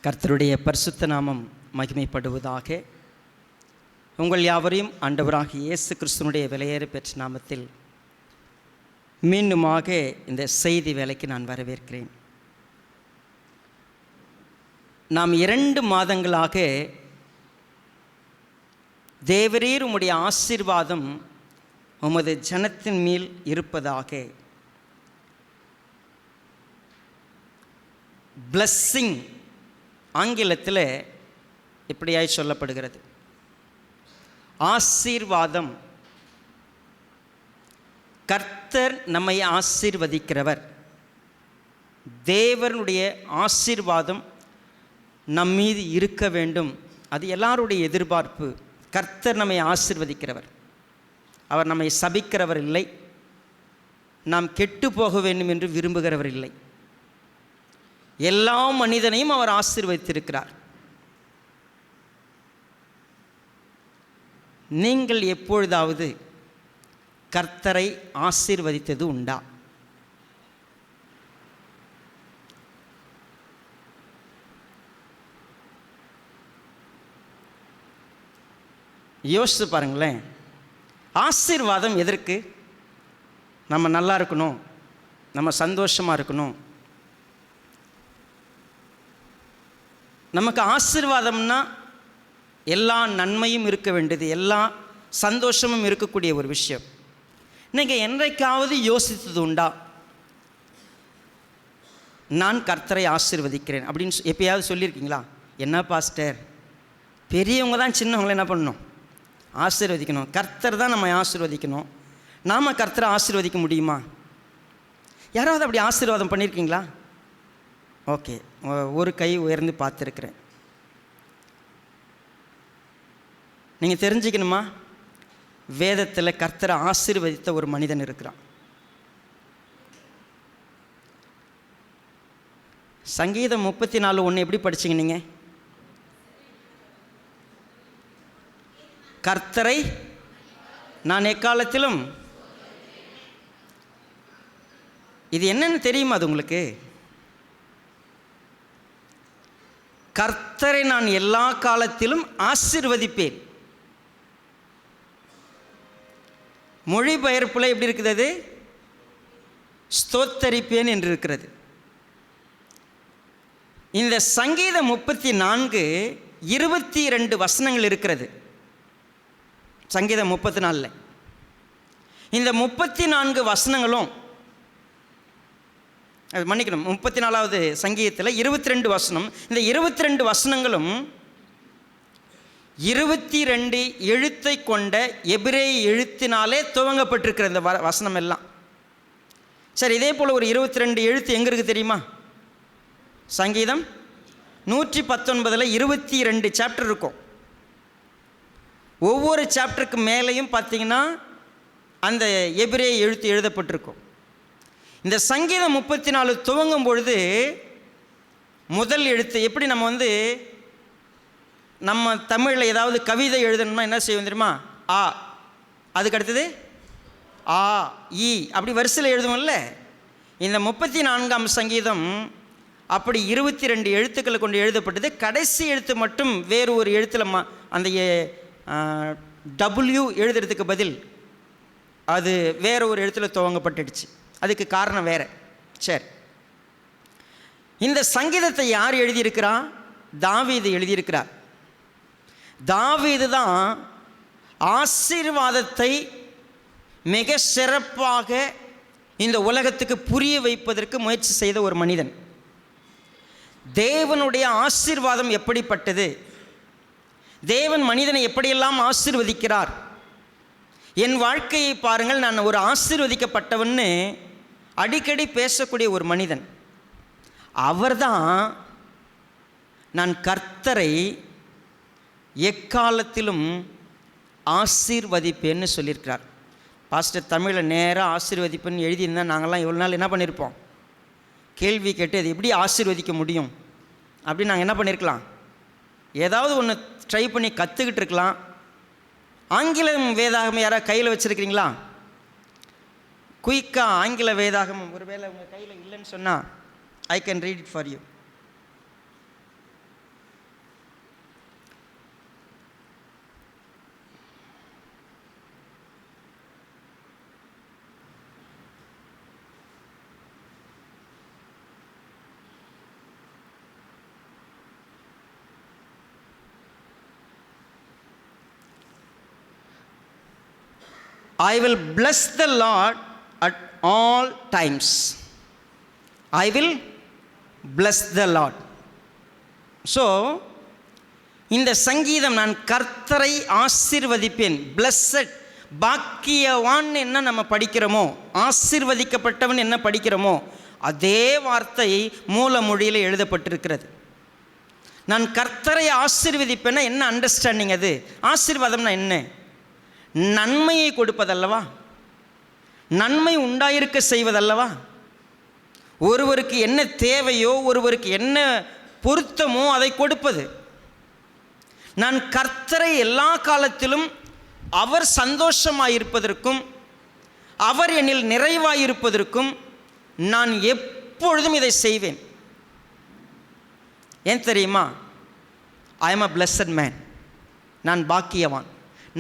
கர்த்தருடைய பரிசுத்த நாமம் மகிமைப்படுவதாக. உங்கள் யாவரையும் ஆண்டவராகிய இயேசு கிறிஸ்துவனுடைய விலையேற பெற்ற நாமத்தில் மீண்டுமாக இந்த செய்தி வேலைக்கு நான் வரவேற்கிறேன். நாம் 2 மாதங்களாக தேவரீர் உம்முடைய ஆசீர்வாதம் உமது ஜனத்தின் மேல் இருப்பதாக, பிளஸ்ஸிங் ஆங்கிலத்தில் இப்படியாய் சொல்லப்படுகிறது, ஆசீர்வாதம். கர்த்தர் நம்மை ஆசீர்வதிக்கிறவர். தேவனுடைய ஆசீர்வாதம் நம் மீது இருக்க வேண்டும், அது எல்லாருடைய எதிர்பார்ப்பு. கர்த்தர் நம்மை ஆசீர்வதிக்கிறவர். அவர் நம்மை சபிக்கிறவர் இல்லை, நாம் கெட்டு போக வேண்டும் என்று விரும்புகிறவர் இல்லை. எல்லா மனிதனையும் அவர் ஆசீர்வதித்திருக்கிறார். நீங்கள் எப்பொழுதாவது கர்த்தரை ஆசீர்வதித்தது உண்டா? யோசித்து பாருங்களேன். ஆசீர்வாதம் எதற்கு? நம்ம நல்லா இருக்கணும், நம்ம சந்தோஷமாக இருக்கணும். நமக்கு ஆசீர்வாதம்னா எல்லா நன்மையும் இருக்க வேண்டியது, எல்லா சந்தோஷமும் இருக்கக்கூடிய ஒரு விஷயம். நீங்கள் என்றைக்காவது யோசித்தது உண்டா, நான் கர்த்தரை ஆசீர்வதிக்கிறேன் அப்படின்னு எப்பயாவது சொல்லியிருக்கீங்களா? என்ன பாஸ்டர், பெரியவங்க தான் சின்னவங்களை என்ன பண்ணணும்? ஆசீர்வதிக்கணும். கர்த்தர் தான் நம்ம ஆசீர்வதிக்கணும். நாம் கர்த்தரை ஆசீர்வதிக்க முடியுமா? யாராவது அப்படி ஆசீர்வாதம் பண்ணியிருக்கீங்களா? ஓகே, ஒரு கை உயர்ந்து பார்த்துருக்குறேன். நீங்கள் தெரிஞ்சுக்கணுமா? வேதத்தில் கர்த்தரை ஆசீர்வதித்த ஒரு மனிதன் இருக்கிறான். சங்கீதம் 34:1 எப்படி படிச்சிங்க நீங்கள்? கர்த்தரை நான் எக்காலத்திலும். இது என்னன்னு தெரியுமா அது உங்களுக்கு? கர்த்தரை நான் எல்லா காலத்திலும் ஆசீர்வதிப்பேன். மொழிபெயர்ப்பில் எப்படி இருக்குது? ஸ்தோத்தரிப்பேன் என்று இருக்கிறது. இந்த சங்கீதம் 34:22 வசனங்கள் இருக்கிறது. சங்கீதம் 34. இந்த 34 வசனங்களும், அது மன்னிக்கணும், 34வது சங்கீதத்தில் 22 வசனம். இந்த 22 வசனங்களும் 22 எழுத்தை கொண்ட எபிரேய எழுத்தினாலே துவங்கப்பட்டிருக்கிற இந்த வசனம் எல்லாம். சரி, இதே போல் ஒரு 22 எழுத்து எங்கே இருக்குது தெரியுமா? சங்கீதம் 119 22 சாப்டர் இருக்கும். ஒவ்வொரு சாப்டருக்கு மேலேயும் பார்த்தீங்கன்னா அந்த எபிரேய எழுத்து எழுதப்பட்டிருக்கும். இந்த சங்கீதம் 34 துவங்கும் பொழுது முதல் எழுத்து எப்படி, நம்ம தமிழில் ஏதாவது கவிதை எழுதணும்னா என்ன செய்வோம் தெரியுமா? ஆ, அதுக்கு அடுத்தது ஆ, ஈ, அப்படி வரிசையில் எழுதுவோம்ல. இந்த 34ஆம் சங்கீதம் அப்படி 22 எழுத்துக்களை கொண்டு எழுதப்பட்டது. கடைசி எழுத்து மட்டும் வேறு ஒரு எழுத்தில் அந்த டபிள்யூ எழுதுறதுக்கு பதில் அது வேறு ஒரு எழுத்தில் துவங்கப்பட்டுடுச்சு. அதுக்கு காரணம் வேறு. சரி, இந்த சங்கீதத்தை யார் எழுதியிருக்கிறா? தாவீது எழுதியிருக்கிறார். தாவீது தான் ஆசீர்வாதத்தை மிக சிறப்பாக இந்த உலகத்துக்கு புரிய வைப்பதற்கு முயற்சி செய்த ஒரு மனிதன். தேவனுடைய ஆசீர்வாதம் எப்படிப்பட்டது, தேவன் மனிதனை எப்படியெல்லாம் ஆசீர்வதிக்கிறார், என் வாழ்க்கையை பாருங்கள், நான் ஒரு ஆசீர்வதிக்கப்பட்டவன்னு அடிக்கடி பேசக்கூடிய ஒரு மனிதன். அவர்தான் நான் கர்த்தரை எக்காலத்திலும் ஆசீர்வதிப்பேன்னு சொல்லியிருக்கிறார். பாஸ்டர் தமிழில் நேராக ஆசீர்வதிப்பேன்னு எழுதியிருந்தால் நாங்கள்லாம் இவ்வளோ நாள் என்ன பண்ணியிருப்போம்? கேள்வி கேட்டு அது எப்படி ஆசீர்வதிக்க முடியும் அப்படின்னு நாங்கள் என்ன பண்ணியிருக்கலாம்? ஏதாவது ஒன்று ட்ரை பண்ணி கற்றுக்கிட்டு இருக்கலாம். ஆங்கிலம் வேதாகம் யாராவது கையில் வச்சுருக்கிறீங்களா? குயிக்காக ஆங்கில வேதாகமம் ஒருவேளை உங்கள் கையில் இல்லைன்னு சொன்னால் I can read it for you. I will bless the Lord at all times. I will bless the Lord. So இந்த சங்கீதம், நான் கர்த்தரை ஆசீர்வதிப்பேன். பிளஸ்ஸட், பாக்கியவான் என்ன நம்ம படிக்கிறோமோ, ஆசீர்வதிக்கப்பட்டவன் என்ன படிக்கிறோமோ, அதே வார்த்தை மூல மொழியில் எழுதப்பட்டிருக்கிறது. நான் கர்த்தரை ஆசீர்வதிப்பேன்னா என்ன அண்டர்ஸ்டாண்டிங்? அது ஆசீர்வாதம்னா என்ன? நன்மையை கொடுப்பதல்லவா, நன்மை உண்டாயிருக்க செய்வதல்லவா. ஒருவருக்கு என்ன தேவையோ, ஒருவருக்கு என்ன பொருத்தமோ அதை கொடுப்பது. நான் கர்த்தரை எல்லா காலத்திலும் அவர் சந்தோஷமாயிருப்பதற்கும் அவர் என்னில் நிறைவாயிருப்பதற்கும் நான் எப்பொழுதும் இதை செய்வேன். ஏன் தெரியுமா? I am a blessed man. நான் பாக்கியவான்,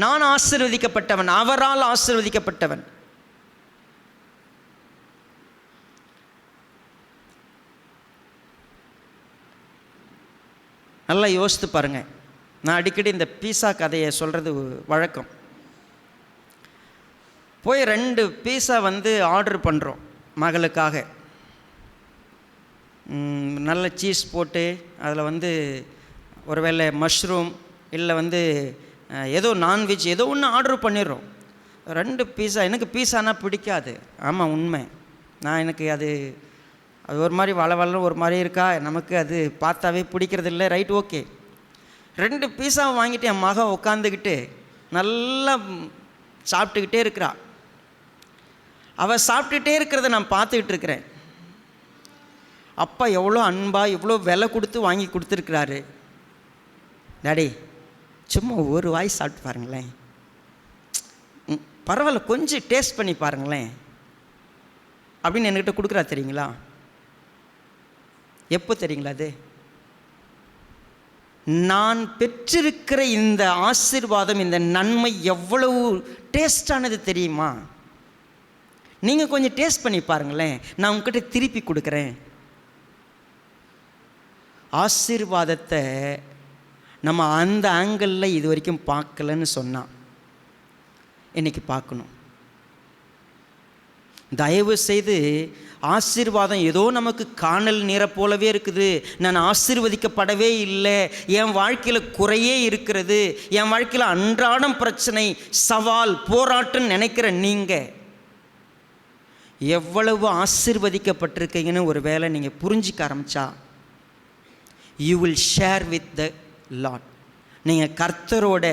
நான் ஆசீர்வதிக்கப்பட்டவன், அவரால் ஆசீர்வதிக்கப்பட்டவன். நல்லா யோசித்து பாருங்கள். நான் அடிக்கடி இந்த பீஸா கதையை சொல்கிறது வழக்கம். போய் 2 பீஸா ஆர்டர் பண்ணுறோம் மகளுக்காக. நல்ல சீஸ் போட்டு அதில் ஒருவேளை மஷ்ரூம் இல்லை ஏதோ நான்வெஜ் ஏதோ ஒன்று ஆர்டர் பண்ணிடுறோம். 2 பீஸா. எனக்கு பீஸானா பிடிக்காது. ஆமாம், உண்மை. எனக்கு அது ஒரு மாதிரி வளவளன்னு ஒரு மாதிரி இருக்கா, நமக்கு அது பார்த்தாவே பிடிக்கிறது இல்லை. Right, okay. 2 பீஸாவை வாங்கிட்டு என் மகன் உட்காந்துக்கிட்டு நல்லா சாப்பிட்டுக்கிட்டே இருக்கிறா. அவள் சாப்பிட்டுக்கிட்டே இருக்கிறத நான் பார்த்துக்கிட்டு இருக்கிறேன். அப்பா எவ்வளோ அன்பாக எவ்வளோ விலை கொடுத்து வாங்கி கொடுத்துருக்குறாரு. டாடி, சும்மா ஒரு வாய் சாப்பிட்டு பாருங்களேன், பரவாயில்ல, கொஞ்சம் டேஸ்ட் பண்ணி பாருங்களேன் அப்படின்னு என்கிட்ட கொடுக்குறா. தெரியுங்களா? எப்போ தெரியுங்களா? அது நான் பெற்றிருக்கிற இந்த ஆசீர்வாதம், இந்த நன்மை எவ்வளவு டேஸ்டானது தெரியுமா? நீங்கள் கொஞ்சம் டேஸ்ட் பண்ணி பாருங்களேன், நான் உங்ககிட்ட திருப்பி கொடுக்குறேன். ஆசீர்வாதத்தை நம்ம அந்த ஆங்கிளில் இது வரைக்கும் பார்க்கலன்னு சொன்னால் இன்றைக்கி பார்க்கணும். தயவு செய்து ஆசீர்வாதம் ஏதோ நமக்கு காணல் நீரை போலவே இருக்குது, நான் ஆசீர்வதிக்கப்படவே இல்லை, என் வாழ்க்கையில் குறையே இருக்கிறது, என் வாழ்க்கையில் அன்றாடம் பிரச்சனை, சவால், போராட்டம் நினைக்கிற நீங்கள் எவ்வளவு ஆசீர்வதிக்கப்பட்டிருக்கீங்கன்னு ஒரு வேளை நீங்கள் புரிஞ்சிக்க ஆரம்பித்தா, you will share with the Lord. நீங்கள் கர்த்தரோட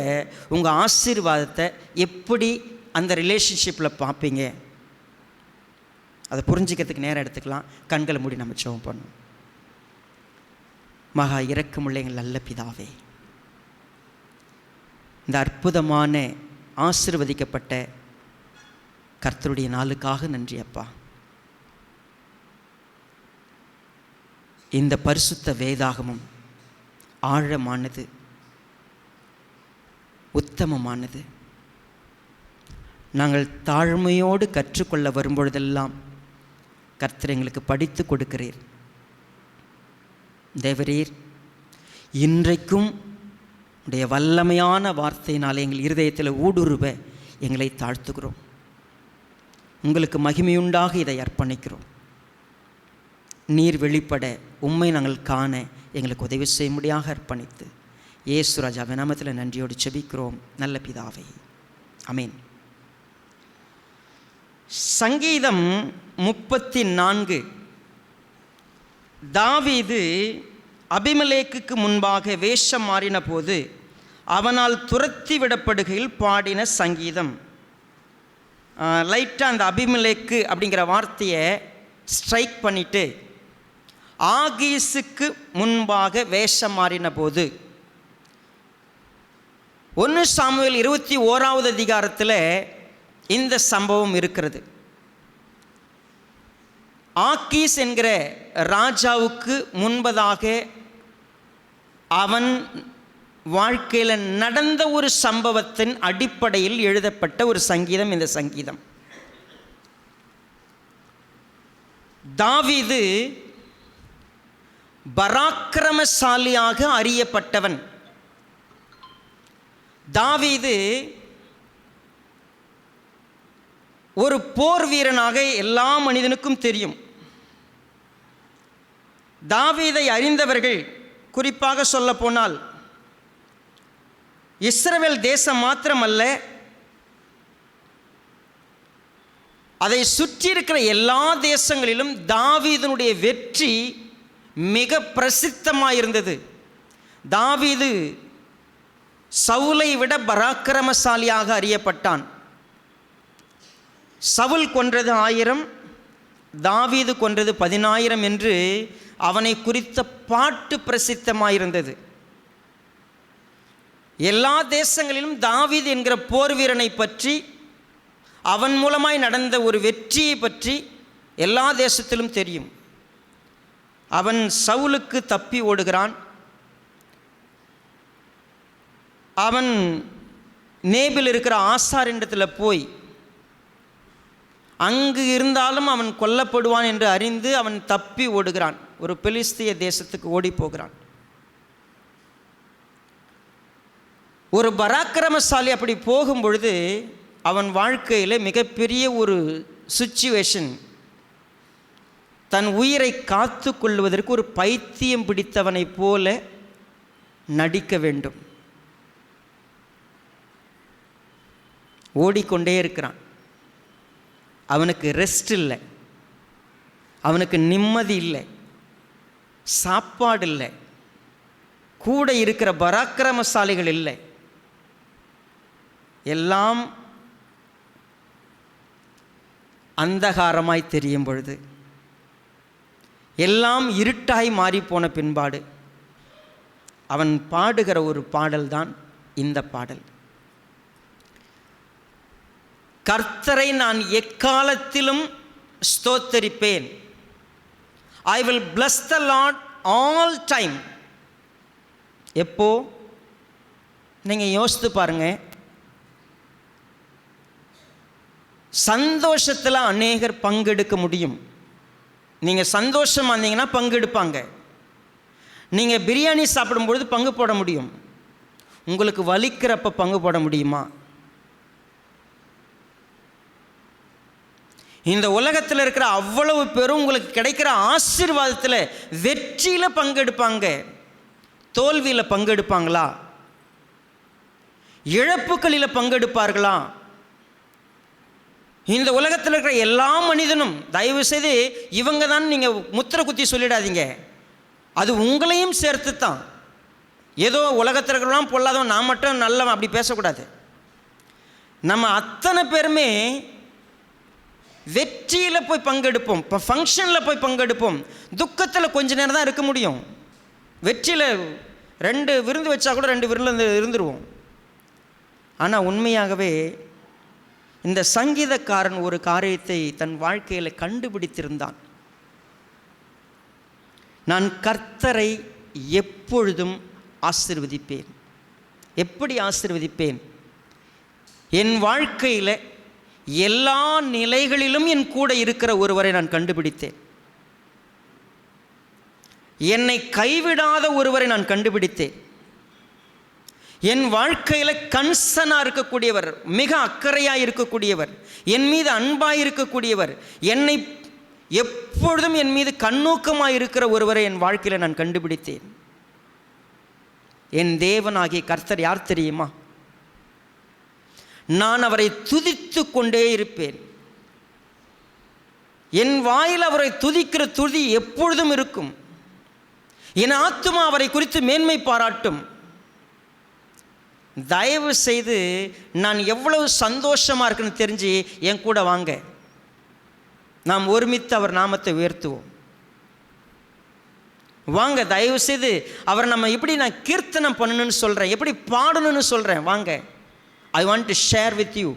உங்கள் ஆசீர்வாதத்தை எப்படி அந்த ரிலேஷன்ஷிப்பில் பார்ப்பீங்க, அதை புரிஞ்சிக்கிறதுக்கு நேரம் எடுத்துக்கலாம். கண்களை மூடி நம்ம ஜெபம் பண்ணணும். மகா இரக்கமுள்ள எங்கள் நல்ல பிதாவே, இந்த அற்புதமான ஆசீர்வதிக்கப்பட்ட கர்த்தருடைய நாளுக்காக நன்றி அப்பா. இந்த பரிசுத்த வேதாகமும் ஆழமானது, உத்தமமானது. நாங்கள் தாழ்மையோடு கற்றுக்கொள்ள வரும்பொழுதெல்லாம் கர்த்தர் எங்களுக்கு படித்து கொடுக்கிறீர். தேவரீர், இன்றைக்கும் உடைய வல்லமையான வார்த்தையினால் எங்கள் இருதயத்தில் ஊடுருவ எங்களை தாழ்த்துகிறோம். உங்களுக்கு மகிமையுண்டாக இதை அர்ப்பணிக்கிறோம். நீர் வெளிப்பட, உம்மை நாங்கள் காண எங்களுக்கு உதவி செய்யும்படியாக அர்ப்பணித்து இயேசு ராஜாவின் நாமத்தில் நன்றியோடு செபிக்கிறோம் நல்ல பிதாவே, ஆமென். சங்கீதம் 34. தாவீது அபிமெலேக்குக்கு முன்பாக வேஷம் மாறின போது அவனால் துரத்தி விடப்படுகையில் பாடின சங்கீதம். லைட்டாக அந்த அபிமெலேக்கு அப்படிங்கிற வார்த்தையை ஸ்ட்ரைக் பண்ணிவிட்டு ஆகீஸுக்கு முன்பாக வேஷம் மாறின போது 1 சாமுவேல் 21வது அதிகாரத்தில் இந்த சம்பவம் இருக்கிறது. ஆகீஸ் என்கிற ராஜாவுக்கு முன்பதாக அவன் வாழ்க்கையில் நடந்த ஒரு சம்பவத்தின் அடிப்படையில் எழுதப்பட்ட ஒரு சங்கீதம் இந்த சங்கீதம். தாவீது பராக்கிரமசாலியாக அறியப்பட்டவன். தாவீது ஒரு போர் வீரனாக எல்லா மனிதனுக்கும் தெரியும். தாவீதை அறிந்தவர்கள், குறிப்பாக சொல்லப்போனால் இஸ்ரவேல் தேசம் மாத்திரமல்ல, அதை சுற்றி இருக்கிற எல்லா தேசங்களிலும் தாவீதனுடைய வெற்றி மிக பிரசித்தமாயிருந்தது. தாவீது சவுலை விட பராக்கிரமசாலியாக அறியப்பட்டான். சவுல் கொன்றது 1000, தாவீது கொன்றது 10000 என்று அவனை குறித்த பாட்டு பிரசித்தமாயிருந்தது. எல்லா தேசங்களிலும் தாவீது என்கிற போர் வீரனை பற்றி, அவன் மூலமாய் நடந்த ஒரு வெற்றியை பற்றி எல்லா தேசத்திலும் தெரியும். அவன் சவுலுக்கு தப்பி ஓடுகிறான். அவன் நேபில் இருக்கிற ஆசாரிடத்தில் போய், அங்கு இருந்தாலும் அவன் கொல்லப்படுவான் என்று அறிந்து அவன் தப்பி ஓடுகிறான். ஒரு பெலிஸ்திய தேசத்துக்கு ஓடி போகிறான். ஒரு பராக்கிரமசாலி அப்படி போகும் பொழுது அவன் வாழ்க்கையில் மிகப்பெரிய ஒரு சிச்சுவேஷன். தன் உயிரை காத்து கொள்வதற்கு ஒரு பைத்தியம் பிடித்தவனைப் போல நடிக்க வேண்டும். ஓடிக்கொண்டே இருக்கிறான். அவனுக்கு ரெஸ்ட் இல்லை, அவனுக்கு நிம்மதி இல்லை, சாப்பாடு இல்லை, கூட இருக்கிற பராக்கிரமசாலிகள் இல்லை. எல்லாம் அந்தகாரமாய் தெரியும் பொழுது, எல்லாம் இருட்டாய் மாறிப்போன பின்பாடு அவன் பாடுகிற ஒரு பாடல்தான் இந்த பாடல். கர்த்தரை நான் எக்காலத்திலும் ஸ்தோத்தரிப்பேன். I will bless the Lord all time. எப்போ? நீங்கள் யோசித்து பாருங்க. சந்தோஷத்தில் அநேகர் பங்கெடுக்க முடியும். நீங்கள் சந்தோஷமாக இருந்தீங்கன்னா பங்கெடுப்பாங்க. நீங்கள் பிரியாணி சாப்பிடும்பொழுது பங்கு போட முடியும். உங்களுக்கு வலிக்கிறப்ப பங்கு போட முடியுமா? இந்த உலகத்தில் இருக்கிற அவ்வளவு பேரும் உங்களுக்கு கிடைக்கிற ஆசீர்வாதத்தில், வெற்றியில் பங்கெடுப்பாங்க. தோல்வியில் பங்கெடுப்பாங்களா? இழப்புகளில் பங்கெடுப்பார்களா? இந்த உலகத்தில் இருக்கிற எல்லா மனிதனும், தயவு செய்து இவங்க தான் நீங்கள் முத்திரை குத்தி சொல்லிடாதீங்க. அது உங்களையும் சேர்த்து தான். ஏதோ உலகத்தில் இருக்கிறலாம் பொல்லாதவன், நான் மட்டும் நல்லவன் அப்படி பேசக்கூடாது. நம்ம அத்தனை பேருமே வெற்றியில் போய் பங்கெடுப்போம், இப்போ ஃபங்க்ஷனில் போய் பங்கெடுப்போம். துக்கத்தில் கொஞ்ச நேரம் தான் இருக்க முடியும். வெற்றியில் 2 விருந்து வச்சா கூட 2 விருந்தில் இருந்துருவோம். ஆனால் உண்மையாகவே இந்த சங்கீதக்காரன் ஒரு காரியத்தை தன் வாழ்க்கையில் கண்டுபிடித்திருந்தான். நான் கர்த்தரை எப்பொழுதும் ஆசீர்வதிப்பேன். எப்படி ஆசீர்வதிப்பேன்? என் வாழ்க்கையில் எல்லா நிலைகளிலும் என் கூட இருக்கிற ஒருவரை நான் கண்டுபிடித்தேன். என்னை கைவிடாத ஒருவரை நான் கண்டுபிடித்தேன். என் வாழ்க்கையில் கன்சனாக இருக்கக்கூடியவர், மிக அக்கறையாக இருக்கக்கூடியவர், என் மீது அன்பாக இருக்கக்கூடியவர், என்னை எப்பொழுதும் என் மீது கண்ணோக்கமாக இருக்கிற ஒருவரை என் வாழ்க்கையில் நான் கண்டுபிடித்தேன். என் தேவனாகிய கர்த்தர் யார் தெரியுமா? நான் அவரை துதித்து கொண்டே இருப்பேன். என் வாயில் அவரை துதிக்கிற துதி எப்பொழுதும் இருக்கும். என் ஆத்துமா அவரை குறித்து மேன்மை பாராட்டும். தயவு செய்து நான் எவ்வளவு சந்தோஷமாக இருக்குன்னு தெரிஞ்சு என் கூட வாங்க. நாம் ஒருமித்து அவர் நாமத்தை உயர்த்துவோம். வாங்க, தயவு செய்து அவர் நம்ம எப்படி நான் கீர்த்தனம் பண்ணணும்னு சொல்கிறேன், எப்படி பாடணும்னு சொல்கிறேன். வாங்க, I want to share with you.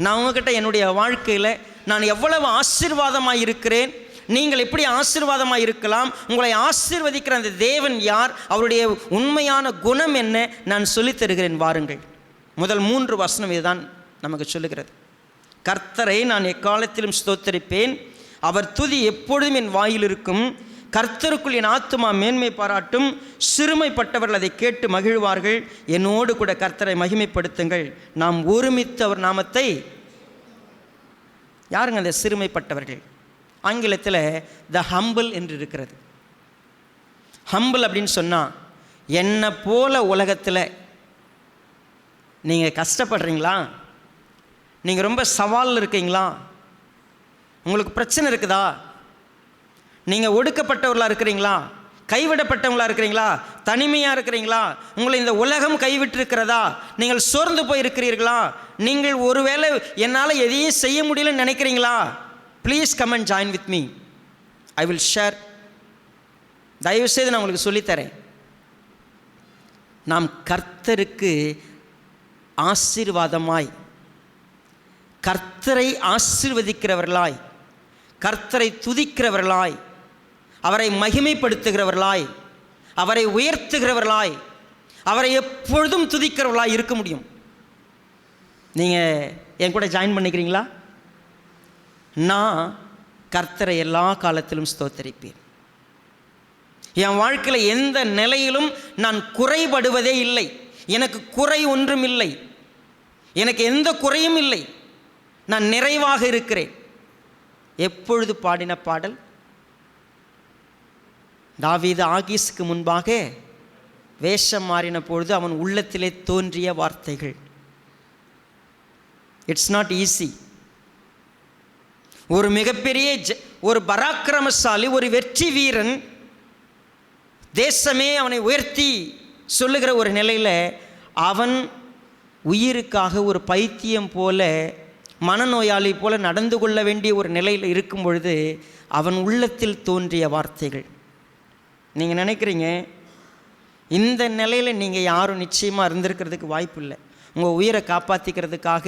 நான் உங்ககிட்ட என்னுடைய வாழ்க்கையில் நான் எவ்வளவு ஆசீர்வாதமாக இருக்கிறேன், நீங்கள் எப்படி ஆசீர்வாதமாக இருக்கலாம், உங்களை ஆசீர்வதிக்கிற அந்த தேவன் யார், அவருடைய உண்மையான குணம் என்ன, நான் சொல்லித் தருகிறேன். வாருங்கள். முதல் 3 வசனம் இதுதான் நமக்கு சொல்லுகிறது. கர்த்தரை நான் எக்காலத்திலும் ஸ்தோத்தரிப்பேன், அவர் துதி எப்பொழுதும் என் வாயில் இருக்கும். கர்த்தருக்குள் என் ஆத்துமா மேன்மை பாராட்டும். சிறுமைப்பட்டவர்கள் அதை கேட்டு மகிழ்வார்கள். என்னோடு கூட கர்த்தரை மகிமைப்படுத்துங்கள். நாம் ஒருமித்து அவர் நாமத்தை யாருங்க அந்த சிறுமைப்பட்டவர்கள்? ஆங்கிலத்தில் த ஹம்பிள் என்று இருக்கிறது. ஹம்பிள் அப்படின்னு சொன்னால், என்னை போல உலகத்தில் நீங்கள் கஷ்டப்படுறீங்களா? நீங்கள் ரொம்ப சவாலில் இருக்கீங்களா? உங்களுக்கு பிரச்சனை இருக்குதா? நீங்கள் ஒடுக்கப்பட்டவர்களாக இருக்கிறீங்களா? கைவிடப்பட்டவங்களாக இருக்கிறீங்களா? தனிமையாக இருக்கிறீங்களா? உங்களை இந்த உலகம் கைவிட்டு இருக்கிறதா? நீங்கள் சோர்ந்து போய் இருக்கிறீர்களா? நீங்கள் ஒருவேளை என்னால் எதையும் செய்ய முடியலன்னு நினைக்கிறீங்களா? Please come and join with me, I will share. தயவுசெய்து நான் உங்களுக்கு சொல்லித்தரேன். நாம் கர்த்தருக்கு ஆசீர்வாதமாய், கர்த்தரை ஆசீர்வதிக்கிறவர்களாய், கர்த்தரை துதிக்கிறவர்களாய், அவரை மகிமைப்படுத்துகிறவர்களாய், அவரை உயர்த்துகிறவர்களாய், அவரை எப்பொழுதும் துதிக்கிறவர்களாய் இருக்க முடியும். நீங்கள் என் கூட ஜாயின் பண்ணிக்கிறீங்களா? நான் கர்த்தரை எல்லா காலத்திலும் ஸ்தோத்தரிப்பேன். என் வாழ்க்கையில் எந்த நிலையிலும் நான் குறைபடுவதே இல்லை. எனக்கு குறை ஒன்றும் இல்லை, எனக்கு எந்த குறையும் இல்லை. நான் நிறைவாக இருக்கிறேன். எப்பொழுது பாடின பாடல்? தாவீது ஆகீஸுக்கு முன்பாக வேஷம் மாறின பொழுது அவன் உள்ளத்திலே தோன்றிய வார்த்தைகள். It's not easy. ஒரு மிகப்பெரிய ஒரு பராக்கிரமசாலி, ஒரு வெற்றி வீரன், தேசமே அவனை உயர்த்தி சொல்லுகிற ஒரு நிலையில் அவன் உயிருக்காக ஒரு பைத்தியம் போல, மனநோயாளி போல நடந்து கொள்ள வேண்டிய ஒரு நிலையில் இருக்கும் பொழுது அவன் உள்ளத்தில் தோன்றிய வார்த்தைகள். நீங்கள் நினைக்கிறீங்க இந்த நிலையில் நீங்கள் யாரும் நிச்சயமாக இருந்திருக்கிறதுக்கு வாய்ப்பு இல்லை. உங்கள் உயிரை காப்பாற்றிக்கிறதுக்காக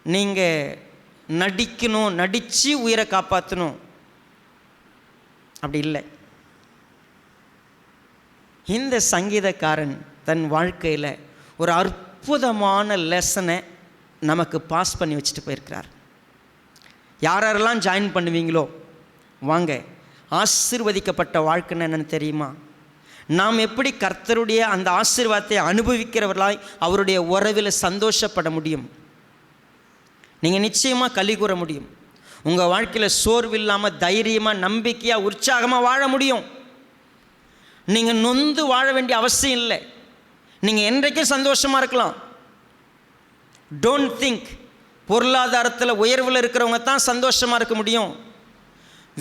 நீங்கள் நடிக்கணும், நடித்து உயிரை காப்பாற்றணும், அப்படி இல்லை. இந்த சங்கீதக்காரன் தன் வாழ்க்கையில் ஒரு அற்புதமான லெசனை நமக்கு பாஸ் பண்ணி வச்சுட்டு போயிருக்கிறார். யாரெல்லாம் ஜாயின் பண்ணுவீங்களோ வாங்க. ஆசீர்வதிக்கப்பட்ட வாழ்க்கைன்னு என்னென்னு தெரியுமா? நாம் எப்படி கர்த்தருடைய அந்த ஆசீர்வாதத்தை அனுபவிக்கிறவர்களாய் அவருடைய உறவில் சந்தோஷப்பட முடியும். நீங்கள் நிச்சயமாக களி கூற முடியும். உங்கள் வாழ்க்கையில் சோர்வு இல்லாமல் தைரியமாக, நம்பிக்கையாக, உற்சாகமாக வாழ முடியும். நீங்கள் நொந்து வாழ வேண்டிய அவசியம் இல்லை. நீங்கள் என்றைக்கும் சந்தோஷமாக இருக்கலாம். டோன்ட் திங்க் பொருளாதாரத்தில் உயர்வில் இருக்கிறவங்க தான் சந்தோஷமாக இருக்க முடியும்.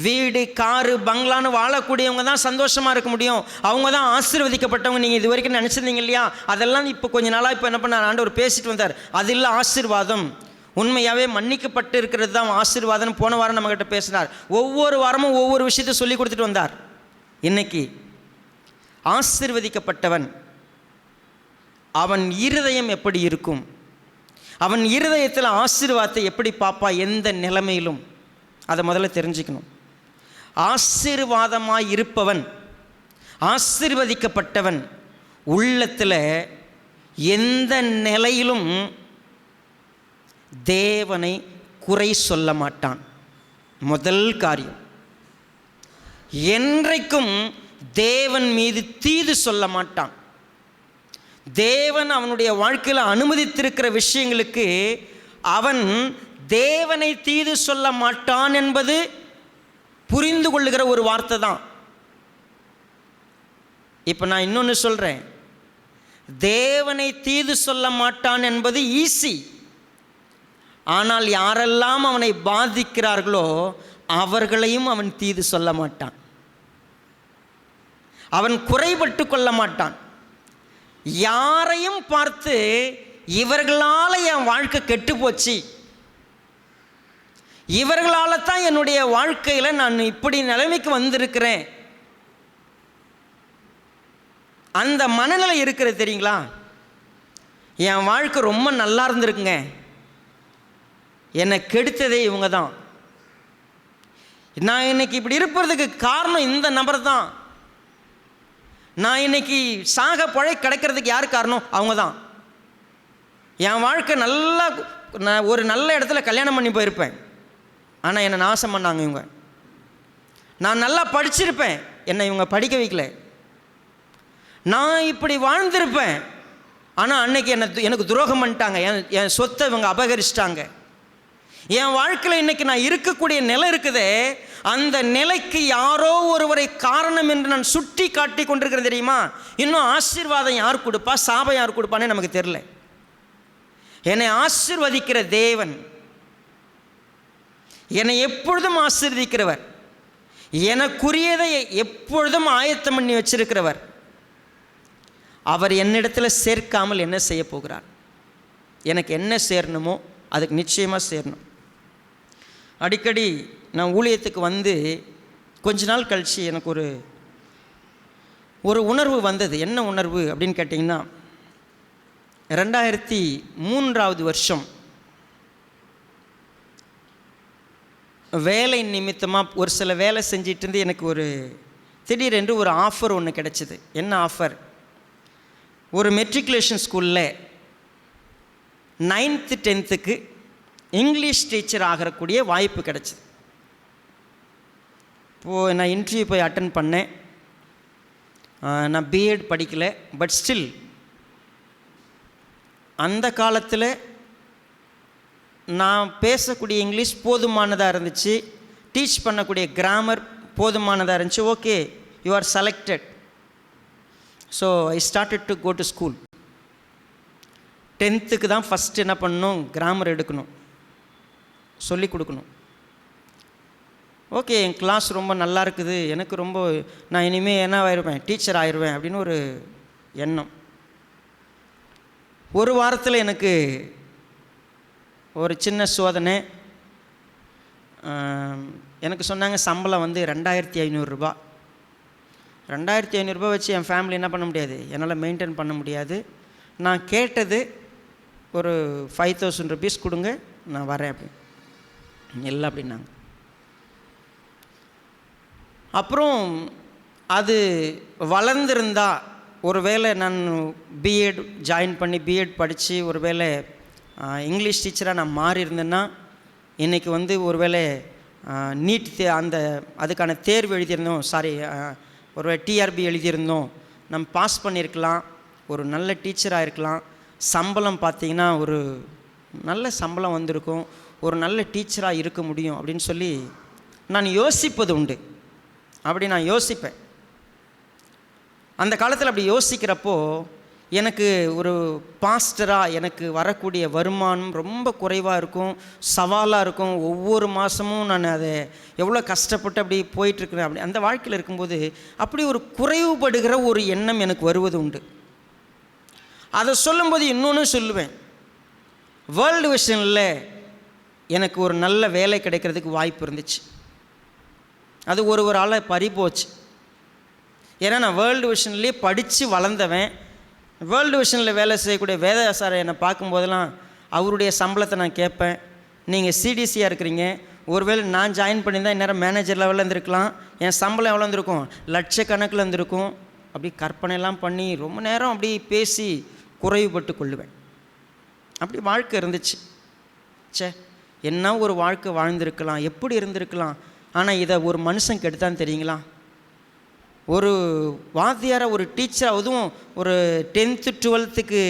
வீடு, காரு, பங்களான்னு வாழக்கூடியவங்க தான் சந்தோஷமாக இருக்க முடியும். அவங்க தான் ஆசீர்வதிக்கப்பட்டவங்க. நீங்கள் இது வரைக்கும் நினச்சிருந்தீங்க இல்லையா? அதெல்லாம் இப்போ கொஞ்ச நாளாக இப்போ என்ன பண்ணார், ஆண்டவர் பேசிட்டு வந்தார். அது இல்லை ஆசீர்வாதம். உண்மையாகவே மன்னிக்கப்பட்டு இருக்கிறது தான் ஆசீர்வாதம். போன வாரம் நம்மகிட்ட பேசினார். ஒவ்வொரு வாரமும் ஒவ்வொரு விஷயத்தை சொல்லி கொடுத்துட்டு வந்தார். இன்னைக்கு ஆசீர்வதிக்கப்பட்டவன் அவன் இருதயம் எப்படி இருக்கும், அவன் இருதயத்தில் ஆசீர்வாதத்தை எப்படி பார்ப்பா எந்த நிலைமையிலும், அதை முதல்ல தெரிஞ்சுக்கணும். ஆசீர்வாதமாய் இருப்பவன், ஆசீர்வதிக்கப்பட்டவன் உள்ளத்தில் எந்த நிலையிலும் தேவனை குறை சொல்ல மாட்டான். முதல் காரியம், என்றைக்கும் தேவன் மீது தீது சொல்ல மாட்டான். தேவன் அவனுடைய வாழ்க்கையில் அனுமதித்திருக்கிற விஷயங்களுக்கு அவன் தேவனை தீது சொல்ல மாட்டான் என்பது புரிந்து கொள்ளுகிற ஒரு வார்த்தை தான். இப்போ நான் இன்னொன்று சொல்கிறேன். தேவனை தீது சொல்ல மாட்டான் என்பது ஈஸி. ஆனால் யாரெல்லாம் அவனை பாதிக்கிறார்களோ அவர்களையும் அவன் தீது சொல்ல மாட்டான். அவன் குறைபட்டு கொள்ள மாட்டான். யாரையும் பார்த்து இவர்களால் என் வாழ்க்கை கெட்டு போச்சு, இவர்களால் தான் என்னுடைய வாழ்க்கையில் நான் இப்படி நிலைமைக்கு வந்திருக்கிறேன், அந்த மனநிலை இருக்கிறது தெரியுங்களா? என் வாழ்க்கை ரொம்ப நல்லா இருந்திருக்குங்க, என்னை கெடுத்ததே இவங்க தான், நான் இன்னைக்கு இப்படி இருப்பதுக்கு காரணம் இந்த நபர் தான், நான் இன்னைக்கு சாக பழை கிடைக்கிறதுக்கு யார் காரணம்? அவங்க தான். என் வாழ்க்கை நல்லா, நான் ஒரு நல்ல இடத்துல கல்யாணம் பண்ணி போயிருப்பேன், ஆனால் என்னை நாசம் பண்ணாங்க இவங்க. நான் நல்லா படிச்சிருப்பேன், என்னை இவங்க படிக்க வைக்கல. நான் இப்படி வாழ்ந்திருப்பேன், ஆனால் அன்னைக்கு எனக்கு துரோகம் பண்ணிட்டாங்க, என் சொத்தை இவங்க அபகரிச்சிட்டாங்க. என் வாழ்க்கையில் இன்னைக்கு நான் இருக்கக்கூடிய நிலை இருக்குதே, அந்த நிலைக்கு யாரோ ஒருவரை காரணம் என்று நான் சுட்டி காட்டி கொண்டிருக்கிறேன் தெரியுமா? இன்னும் ஆசீர்வாதம் யார் கொடுப்பா, சாபம் யார் கொடுப்பானே நமக்கு தெரியல. என்னை ஆசீர்வதிக்கிற தேவன், என்னை எப்பொழுதும் ஆசீர்வதிக்கிறவர், எனக்குரியதை எப்பொழுதும் ஆயத்தம் பண்ணி வச்சிருக்கிறவர், அவர் என்னிடத்தில் சேர்க்காமல் என்ன செய்ய போகிறார்? எனக்கு என்ன சேரணுமோ அதுக்கு நிச்சயமாக சேரணும். அடிக்கடி நான் ஊழியத்துக்கு வந்து கொஞ்ச நாள் கழித்து எனக்கு ஒரு உணர்வு வந்தது. என்ன உணர்வு அப்படின்னு கேட்டிங்கன்னா, 2003 வருஷம் வேலை நிமித்தமாக ஒரு சில வேலை செஞ்சிட்டு இருந்து எனக்கு திடீரென்று ஒரு ஆஃபர் ஒன்று கிடச்சிது. என்ன ஆஃபர்? ஒரு மெட்ரிகுலேஷன் ஸ்கூலில் 9th 10th இங்கிலீஷ் டீச்சர் ஆகக்கூடிய வாய்ப்பு கிடச்சிது. இப்போது நான் இன்டர்வியூ போய் அட்டன் பண்ணேன். நான் பிஎட் படிக்கலை, பட் ஸ்டில் அந்த காலத்தில் நான் பேசக்கூடிய இங்கிலீஷ் போதுமானதாக இருந்துச்சு, டீச் பண்ணக்கூடிய கிராமர் போதுமானதாக இருந்துச்சு. Okay, you are selected. So I started to go to school. 10th தான் ஃபஸ்ட்டு என்ன பண்ணணும், கிராமர் எடுக்கணும், சொல்லி கொடுக்கணும். ஓகே, என் கிளாஸ் ரொம்ப நல்லா இருக்குது, எனக்கு ரொம்ப நான் இனிமேல் என்ன ஆயிடுவேன், டீச்சர் ஆயிடுவேன் அப்படின்னு ஒரு எண்ணம். ஒரு வாரத்தில் எனக்கு ஒரு சின்ன சோதனை. எனக்கு சொன்னாங்க சம்பளம் வந்து 2500 ரூபா. 2500 ரூபா வச்சு என் ஃபேமிலி என்ன பண்ண முடியாது, என்னால் மெயின்டைன் பண்ண முடியாது. நான் கேட்டது ஒரு 5000 rupees கொடுங்க, நான் வரேன் அப்படின்னு. இல்லை அப்படின்னாங்க. அப்புறம் அது வளர்ந்துருந்தா ஒரு வேளை நான் பிஎட் ஜாயின் பண்ணி பிஎட் படித்து ஒரு வேளை இங்கிலீஷ் டீச்சராக நான் மாறி இருந்தேன்னா, இன்றைக்கி வந்து ஒரு வேளை நீட் அதுக்கான தேர்வு எழுதியிருந்தோம், ஒரு டிஆர்பி எழுதியிருந்தோம், நம்ம பாஸ் பண்ணியிருக்கலாம், ஒரு நல்ல டீச்சராக இருக்கலாம், சம்பளம் பார்த்திங்கன்னா ஒரு நல்ல சம்பளம் வந்திருக்கும், ஒரு நல்ல டீச்சராக இருக்க முடியும் அப்படின்னு சொல்லி நான் யோசிப்பது உண்டு. அப்படி நான் யோசிப்பேன். அந்த காலத்தில் அப்படி யோசிக்கிறப்போ எனக்கு ஒரு பாஸ்டராக எனக்கு வரக்கூடிய வருமானம் ரொம்ப குறைவாக இருக்கும், சவாலாக இருக்கும். ஒவ்வொரு மாதமும் நான் அதை எவ்வளோ கஷ்டப்பட்டு அப்படி போயிட்டுருக்கிறேன். அப்படி அந்த வாழ்க்கையில் இருக்கும்போது அப்படி ஒரு குறைவுபடுகிற ஒரு எண்ணம் எனக்கு வருவது உண்டு. அதை சொல்லும்போது இன்னொன்று சொல்லுவேன், வேர்ல்டு விஷனில் எனக்கு ஒரு நல்ல வேலை கிடைக்கிறதுக்கு வாய்ப்பு இருந்துச்சு. அது ஒரு ஆளை பறிபோச்சு. ஏன்னா நான் வேர்ல்டு விஷன்லேயே படித்து வளர்ந்தவன். வேர்ல்டு விஷனில் வேலை செய்யக்கூடிய வேதாசாரை என்னை பார்க்கும்போதெல்லாம் அவருடைய சம்பளத்தை நான் கேட்பேன். நீங்கள் சிடிசியாக இருக்கிறீங்க, ஒருவேளை நான் ஜாயின் பண்ணியிருந்தால் இந்நேரம் மேனேஜர் லெவலில் இருந்திருக்கலாம், என் சம்பளம் எவ்வளோ இருந்திருக்கும், லட்சக்கணக்கில் இருந்திருக்கும். அப்படி கற்பனையெல்லாம் பண்ணி ரொம்ப நேரம் அப்படி பேசி குறைவுபட்டு கொள்ளுவேன். அப்படி வாழ்க்கை இருந்துச்சு. என்ன ஒரு வாழ்க்கை வாழ்ந்திருக்கலாம், எப்படி இருந்திருக்கலாம். ஆனால் இதை ஒரு மனுஷன் கெடுத்தான்னு தெரியுங்களா? ஒரு வாத்தியாராக ஒரு டீச்சராக, அதுவும் ஒரு 10th 12th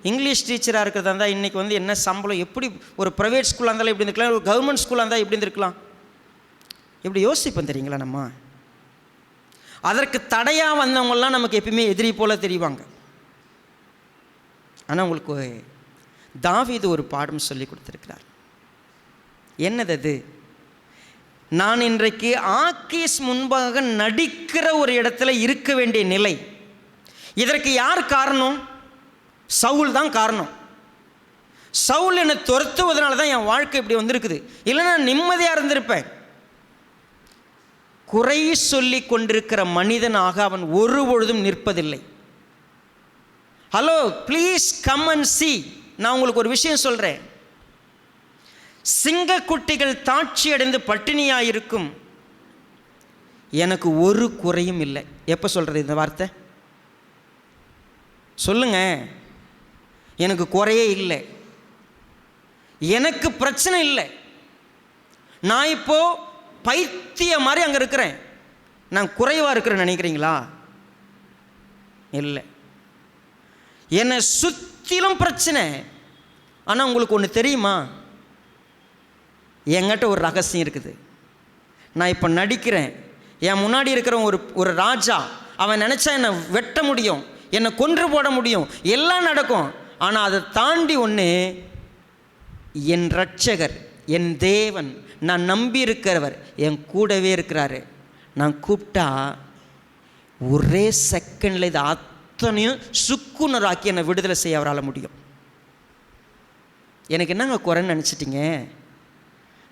இங்கிலீஷ் டீச்சராக இருக்கிறதா இருந்தால் இன்றைக்கி வந்து என்ன சம்பளம், எப்படி ஒரு ப்ரைவேட் ஸ்கூலாக இருந்தாலும் எப்படி இருந்திருக்கலாம், ஒரு கவர்மெண்ட் ஸ்கூலாக இருந்தால் எப்படி இருந்திருக்கலாம். இப்படி யோசிப்போம் தெரியுங்களா நம்ம. அதற்கு தடையாக வந்தவங்களாம் நமக்கு எப்பயுமே எதிரி போல் தெரிவாங்க. ஆனால் உங்களுக்கு தாவீது ஒரு பாடம் சொல்லி கொடுத்துருக்கிறார். என்னது அது? நான் இன்றைக்கு ஆக்கீஸ் முன்பாக நடிக்கிற ஒரு இடத்துல இருக்க வேண்டிய நிலை. இதற்கு யார் காரணம்? சவுல் தான் காரணம். சவுல் என்னை துரத்துவதனால தான் என் வாழ்க்கை இப்படி வந்திருக்குது. இல்லைன்னா நிம்மதியாக இருந்திருப்பேன். குறை சொல்லி கொண்டிருக்கிற மனிதனாக அவன் ஒரு பொழுதும் நிற்பதில்லை. Hello, please come and see. நான் உங்களுக்கு ஒரு விஷயம் சொல்கிறேன். சிங்கக்குட்டிகள் தாட்சி அடைந்து பட்டினியாயிருக்கும், எனக்கு ஒரு குறையும் இல்லை. எப்போ சொல்கிறது இந்த வார்த்தை? சொல்லுங்க. எனக்கு குறையே இல்லை, எனக்கு பிரச்சனை இல்லை. நான் இப்போ பைத்திய மாதிரி அங்கே இருக்கிறேன். நான் குறைவாக இருக்கிறேன்னு நினைக்கிறீங்களா? இல்லை, என்னை சுற்றிலும் பிரச்சனை. ஆனால் உங்களுக்கு ஒன்று தெரியுமா? என்கிட்ட ஒரு ரகசியம் இருக்குது. நான் இப்போ நடிக்கிறேன், என் முன்னாடி இருக்கிற ஒரு ராஜா, அவன் நினச்சா என்னை வெட்ட முடியும், என்னை கொன்று போட முடியும், எல்லாம் நடக்கும். ஆனால் அதை தாண்டி ஒன்று, என் இரட்சகர், என் தேவன், நான் நம்பி இருக்கிறவர் என் கூடவே இருக்கிறாரு. நான் கூப்பிட்டா ஒரே செகண்டில் இது அத்தனையும் சுக்குனராக்கி என்னை விடுதலை செய்ய அவரால் முடியும். எனக்கு என்னங்க குறைன்னு நினச்சிட்டிங்க?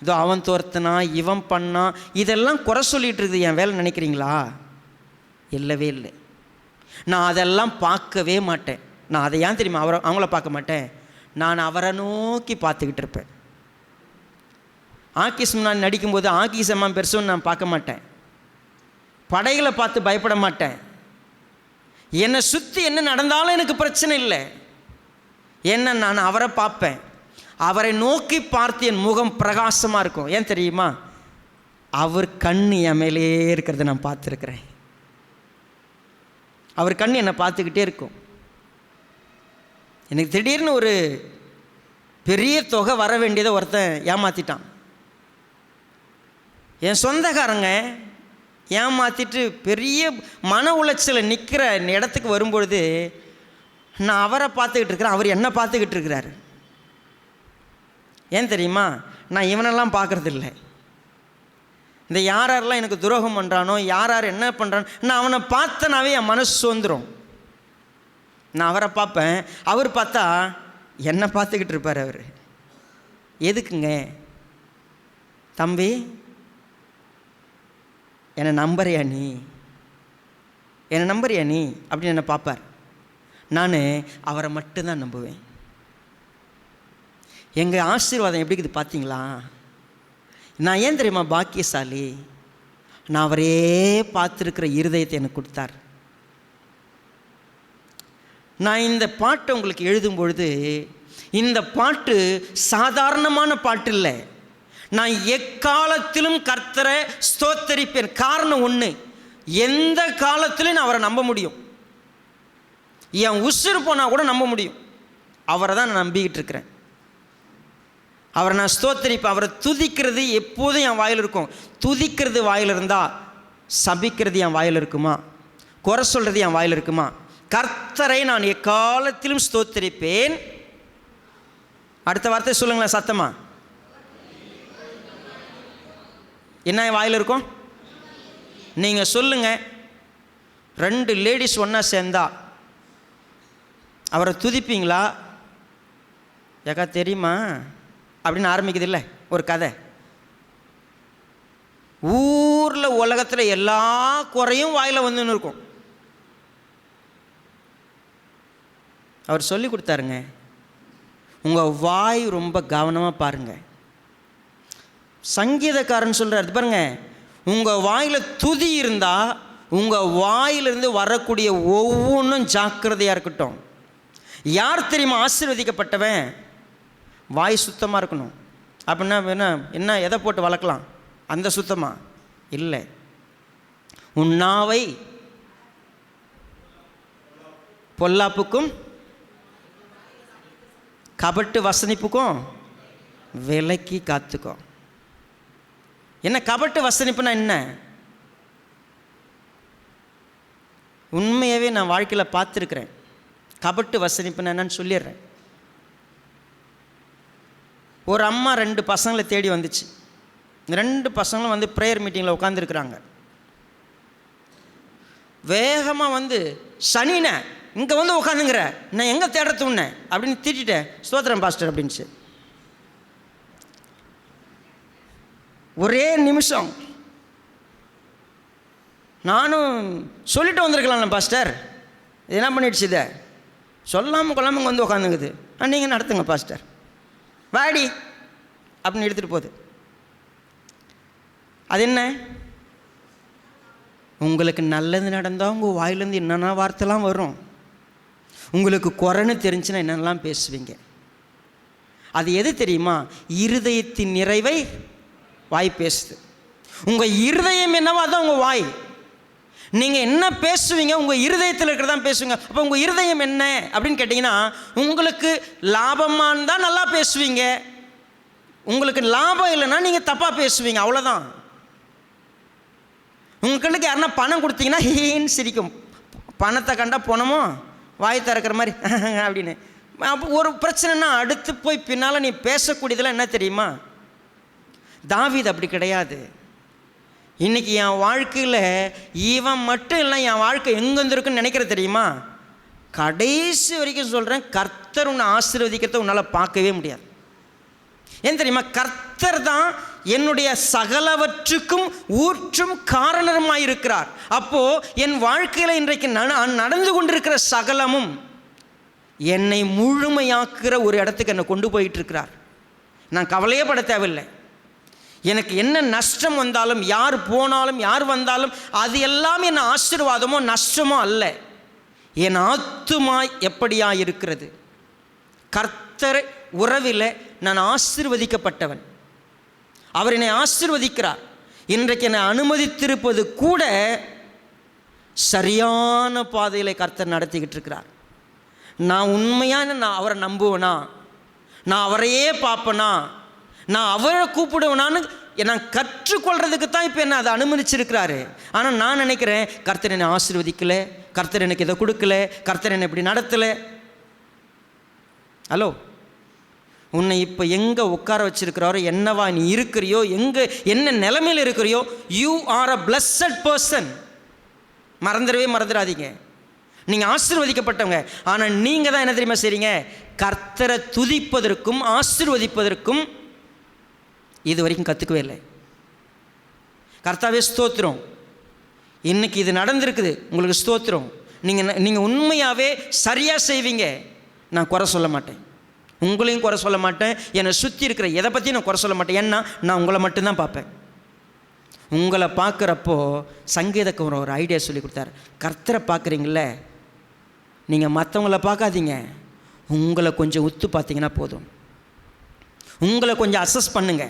இதோ அவன் தோர்த்தனா, இவன் பண்ணா, இதெல்லாம் குறை சொல்லிகிட்டு இருக்குது என் வேலை நினைக்கிறீங்களா? இல்லவே இல்லை. நான் அதெல்லாம் பார்க்கவே மாட்டேன். நான் அதை ஏன் தெரியுமா அவங்கள பார்க்க மாட்டேன்? நான் அவரை நோக்கி பார்த்துக்கிட்டு இருப்பேன். ஆக்கீஸ் நான் நடிக்கும்போது ஆக்கீஸ் அம்மா பெருசுன்னு நான் பார்க்க மாட்டேன். படைகளை பார்த்து பயப்பட மாட்டேன். என்னை சுற்றி என்ன நடந்தாலும் எனக்கு பிரச்சனை இல்லை. என்ன, நான் அவரை பார்ப்பேன். அவரை நோக்கி பார்த்து என் முகம் பிரகாசமாக இருக்கும். ஏன் தெரியுமா? அவர் கண் என் மேலே இருக்கிறத நான் பார்த்துருக்கிறேன். அவர் கண் என்னை பார்த்துக்கிட்டே இருக்கும். எனக்கு திடீர்னு ஒரு பெரிய தொகை வர வேண்டியதை ஒருத்தன் ஏமாற்றிட்டான். என் சொந்தக்காரங்க ஏமாற்றிட்டு பெரிய மன உளைச்சலை நிற்கிற இடத்துக்கு வரும்பொழுது நான் அவரை பார்த்துக்கிட்டு இருக்கிறேன், அவர் என்னை பார்த்துக்கிட்டு இருக்கிறார். ஏன் தெரியுமா? நான் இவனெல்லாம் பார்க்குறதில்ல. இந்த யாரெல்லாம் எனக்கு துரோகம் பண்ணுறானோ, யார் என்ன பண்ணுறானோ, நான் அவனை பார்த்தனாவே என் மனசு சோர்ந்துடும். நான் அவரை பார்ப்பேன், அவர் பார்த்தா என்னை பார்த்துக்கிட்டு இருப்பார். அவர் எதுக்குங்க தம்பி, என்னை நம்புறியா நீ, என்னை நம்புறியா நீ அப்படின்னு என்னை பார்ப்பார். நான் அவரை மட்டும்தான் நம்புவேன். எங்கள் ஆசீர்வாதம் எப்படி இருக்குது பார்த்தீங்களா? நான் ஏன் தெரியுமா பாக்கியசாலி? நான் அவரே பார்த்துருக்கிற இருதயத்தை எனக்கு கொடுத்தார். நான் இந்த பாட்டை உங்களுக்கு எழுதும் பொழுது, இந்த பாட்டு சாதாரணமான பாட்டு இல்லை. நான் எக்காலத்திலும் கர்த்தரை ஸ்தோத்தரிப்பேன். காரணம் ஒன்று, எந்த காலத்திலும் நான் அவரை நம்ப முடியும். என் உசுறு போனால் கூட நம்ப முடியும். அவரை தான் நான் நம்பிக்கிட்டு இருக்கிறேன். அவரை நான் ஸ்தோத்தரிப்பேன். அவரை துதிக்கிறது எப்போதும் என் வாயில் இருக்கும். துதிக்கிறது வாயில் இருந்தால் சபிக்கிறது என் வாயில் இருக்குமா? குறை சொல்கிறது என் வாயில் இருக்குமா? கர்த்தரை நான் எக்காலத்திலும் ஸ்தோத்தரிப்பேன். அடுத்த வார்த்தை சொல்லுங்களேன் சத்தமா. என்ன என் வாயில் இருக்கும்? நீங்கள் சொல்லுங்கள். 2 லேடிஸ் ஒன்றா சேர்ந்தா அவரை துதிப்பீங்களா? ஏக்கா தெரியுமா அப்படின்னு ஆரம்பிக்குது இல்லை ஒரு கதை. ஊரில் உலகத்தில் எல்லா குறையும் வாயில் வந்துன்னு இருக்கும். அவர் சொல்லி கொடுத்தாருங்க, உங்கள் வாய் ரொம்ப கவனமாக பாருங்கள். சங்கீதக்காரன் சொல்கிறார் பாருங்க, உங்கள் வாயில் துதி இருந்தால் உங்கள் வாயிலிருந்து வரக்கூடிய ஒவ்வொன்றும் ஜாக்கிரதையாக இருக்கட்டும். யார் தெரியுமா ஆசீர்வதிக்கப்பட்டவன்? வாய் சுத்தமாக இருக்கணும். அப்படின்னா என்ன எதை போட்டு வளர்க்கலாம்? அந்த சுத்தமாக இல்லை. உன் நாவை பொல்லாப்புக்கும் கபட்டு வசனிப்புக்கும் விலக்கி காத்துக்கோ. என்ன கபட்டு வசனிப்புனா என்ன? உண்மையாகவே நான் வாழ்க்கையில் பார்த்துருக்குறேன். கபட்டு வசனிப்புனா என்னன்னு சொல்லிடுறேன். ஒரு அம்மா 2 பசங்களை தேடி வந்துச்சு. 2 பசங்களும் வந்து ப்ரேயர் மீட்டிங்கில் உட்காந்துருக்குறாங்க. வேகமாக வந்து, சனின இங்கே வந்து உட்காந்துங்கிற, நான் எங்கே தேடுறது உன்னை அப்படின்னு திட்டிட்டேன். ஸ்தோத்திரம் பாஸ்டர் அப்படின்ச்சு. ஒரே நிமிஷம் நானும் சொல்லிட்டு வந்திருக்கலாம்ல பாஸ்டர், இது என்ன பண்ணிடுச்சு, இதை சொல்லாமல் கொள்ளாமல் வந்து உட்காந்துங்குது, நீங்கள் நடத்துங்க பாஸ்டர் வாடி அப்படின்னு எடுத்துகிட்டு போகுது. அது என்ன? உங்களுக்கு நல்லது நடந்தால் உங்கள் வாயிலேருந்து என்னென்ன வார்த்தைலாம் வரும். உங்களுக்கு குறைன்னு தெரிஞ்சுன்னா என்னென்னலாம் பேசுவீங்க. அது எது தெரியுமா? இருதயத்தின் நிறைவை வாய் பேசுது. உங்கள் இருதயம் என்னவோ அதுதான் உங்கள் வாய். நீங்கள் என்ன பேசுவீங்க, உங்கள் இருதயத்தில் இருக்கிறதான் பேசுவீங்க. அப்போ உங்கள் இருதயம் என்ன அப்படின்னு கேட்டிங்கன்னா, உங்களுக்கு லாபமாக இருந்தால் நல்லா பேசுவீங்க, உங்களுக்கு லாபம் இல்லைன்னா நீங்கள் தப்பாக பேசுவீங்க, அவ்வளோதான். உங்களுக்கு யாருன்னா பணம் கொடுத்தீங்கன்னா ஹீன்னு சிரிக்கும். பணத்தை கண்டா பணமோ வாய் திறக்கிற மாதிரி அப்படின்னு. அப்போ ஒரு பிரச்சனைனா அடுத்து போய் பின்னால் நீ பேசக்கூடியதெல்லாம் என்ன தெரியுமா? தாவீது அப்படி கிடையாது. இன்றைக்கி என் வாழ்க்கையில் இவன் மட்டும் இல்லை, என் வாழ்க்கை எங்கே வந்துருக்குன்னு நினைக்கிற தெரியுமா? கடைசி வரைக்கும் சொல்கிறேன், கர்த்தர் உன்னை ஆசீர்வதிக்கிறத உன்னால் பார்க்கவே முடியாது. ஏன் தெரியுமா? கர்த்தர் தான் என்னுடைய சகலவற்றுக்கும் ஊற்றும் காரணமாக இருக்கிறார். அப்போது என் வாழ்க்கையில் இன்றைக்கு நடந்து கொண்டிருக்கிற சகலமும் என்னை முழுமையாக்குற ஒரு இடத்துக்கு என்னை கொண்டு போயிட்டுருக்கிறார். நான் கவலையே பட தேவையில்லை. எனக்கு என்ன நஷ்டம் வந்தாலும், யார் போனாலும், யார் வந்தாலும், அது எல்லாம் என்ன ஆசீர்வாதமோ நஷ்டமோ அல்ல. என் ஆத்துமா எப்படியா இருக்கிறது? கர்த்தர் உறவில் நான் ஆசீர்வதிக்கப்பட்டவன். அவர் என்னை ஆசீர்வதிக்கிறார். இன்றைக்கு என்னை அனுமதித்திருப்பது கூட சரியான பாதையில் கர்த்தர் நடத்திக்கிட்டு இருக்கிறார். நான் உண்மையான நான் அவரை நம்புவேனா, நான் அவரையே பார்ப்பேனா, நான் அவரை கூப்பிடுவேனான்னு நான் கற்றுக்கொள்கிறதுக்கு தான் இப்போ என்ன அதை அனுமதிச்சிருக்கிறாரு. ஆனால் நான் நினைக்கிறேன், கர்த்தர் என்னை ஆசீர்வதிக்கலை, கர்த்தர் எனக்கு இதை கொடுக்கல, கர்த்தர் என்னை இப்படி நடத்தலை. ஹலோ, உன்னை இப்போ எங்கே உட்கார வச்சிருக்கிறாரோ, என்னவா நீ இருக்கிறியோ, எங்கே என்ன நிலைமையில் இருக்கிறியோ, you are a blessed person. மறந்துடாதீங்க, நீங்கள் ஆசீர்வதிக்கப்பட்டவங்க. ஆனால் நீங்கள் தான் என்ன தெரியுமா செய்றீங்க? கர்த்தரை துதிப்பதற்கும் ஆசீர்வதிப்பதற்கும் இது வரைக்கும் கற்றுக்கவே இல்லை. கர்த்தாவே ஸ்தோத்திரம், இன்றைக்கி இது நடந்திருக்குது, உங்களுக்கு ஸ்தோத்திரம். நீங்கள் உண்மையாகவே சரியாக செய்வீங்க. நான் குறை சொல்ல மாட்டேன், உங்களையும் குறை சொல்ல மாட்டேன், என்னை சுற்றி இருக்கிற எதை பற்றியும் நான் குறை சொல்ல மாட்டேன். ஏன்னா நான் உங்களை மட்டும்தான் பார்ப்பேன். உங்களை பார்க்குறப்போ சங்கீதக்காரர் ஒரு ஐடியா சொல்லி கொடுத்தாரு. கர்த்தரை பார்க்குறீங்கள, நீங்கள் மற்றவங்கள பார்க்காதீங்க, உங்களை கொஞ்சம் உத்து பார்த்தீங்கன்னா போதும். உங்களை கொஞ்சம் அசஸ் பண்ணுங்க.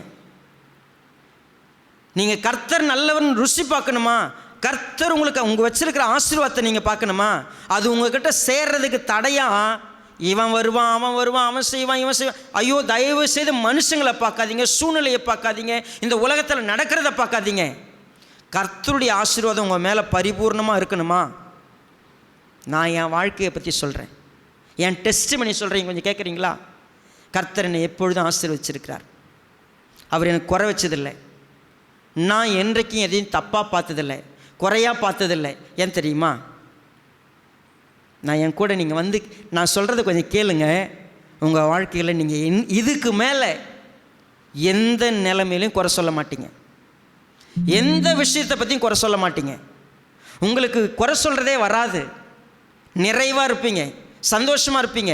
நீங்கள் கர்த்தர் நல்லவன் ருசி பார்க்கணுமா? கர்த்தர் உங்களுக்கு உங்கள் வச்சிருக்கிற ஆசீர்வாதத்தை நீங்கள் பார்க்கணுமா? அது உங்ககிட்ட சேர்றதுக்கு தடையா இவன் வருவான், அவன் வருவான், அவன் செய்வான், இவன் செய்வான். ஐயோ, தயவு செய்து மனுஷங்களை பார்க்காதீங்க, சூழ்நிலையை பார்க்காதீங்க, இந்த உலகத்தில் நடக்கிறத பார்க்காதீங்க. கர்த்தருடைய ஆசீர்வாதம் உங்கள் மேலே பரிபூர்ணமாக இருக்கணுமா? நான் என் வாழ்க்கையை பற்றி சொல்கிறேன், என் டெஸ்ட் பண்ணி சொல்கிறேன், கொஞ்சம் கேட்குறீங்களா? கர்த்தர் என்னை எப்பொழுதும் ஆசீர்வதிச்சிருக்கிறார். அவர் எனக்கு குறை வச்சதில்லை. நான் என்றைக்கும் எதையும் தப்பாக பார்த்ததில்லை, குறையாக பார்த்ததில்லை. ஏன் தெரியுமா? நான் என் கூட நீங்கள் வந்து நான் சொல்கிறத கொஞ்சம் கேளுங்க. உங்கள் வாழ்க்கையில் நீங்கள் இதுக்கு மேலே எந்த நிலைமையிலையும் குறை சொல்ல மாட்டீங்க, எந்த விஷயத்தை பற்றியும் குறை சொல்ல மாட்டீங்க. உங்களுக்கு குறை சொல்கிறதே வராது. நிறைவாக இருப்பீங்க, சந்தோஷமாக இருப்பீங்க,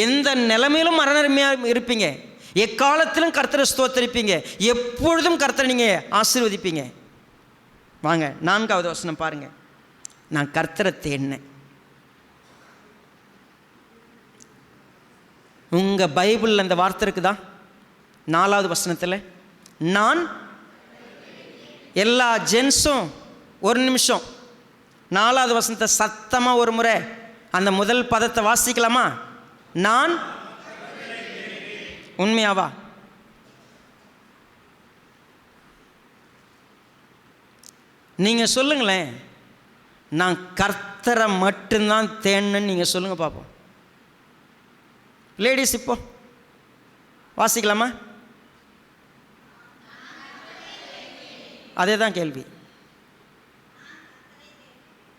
எந்த நிலைமையிலும் மரணமையாக இருப்பீங்க, எக்காலத்திலும் கர்த்தரை ஸ்தோத்தரிப்பீங்க, எப்பொழுதும் கர்த்தரை நீங்கள் ஆசீர்வதிப்பீங்க. வாங்க 4வது வசனம் பாருங்கள். நான் கர்த்தரை தேடினேன். உங்கள் பைபிளில் அந்த வார்த்தை இருக்குதா? 4வது வசனத்தில் நான் எல்லா ஜென்ஸும் ஒரு நிமிஷம் 4வது வசனத்தை சத்தமாக ஒரு முறை அந்த முதல் பதத்தை வாசிக்கலாமா? நான் உண்மையாவா? நீங்கள் சொல்லுங்களேன், நான் கர்த்தரை மட்டும்தான் தேடினேன்னு நீங்கள் சொல்லுங்கள் பார்ப்போம். லேடிஸ் இப்போ வாசிக்கலாமா? அதே தான் கேள்வி.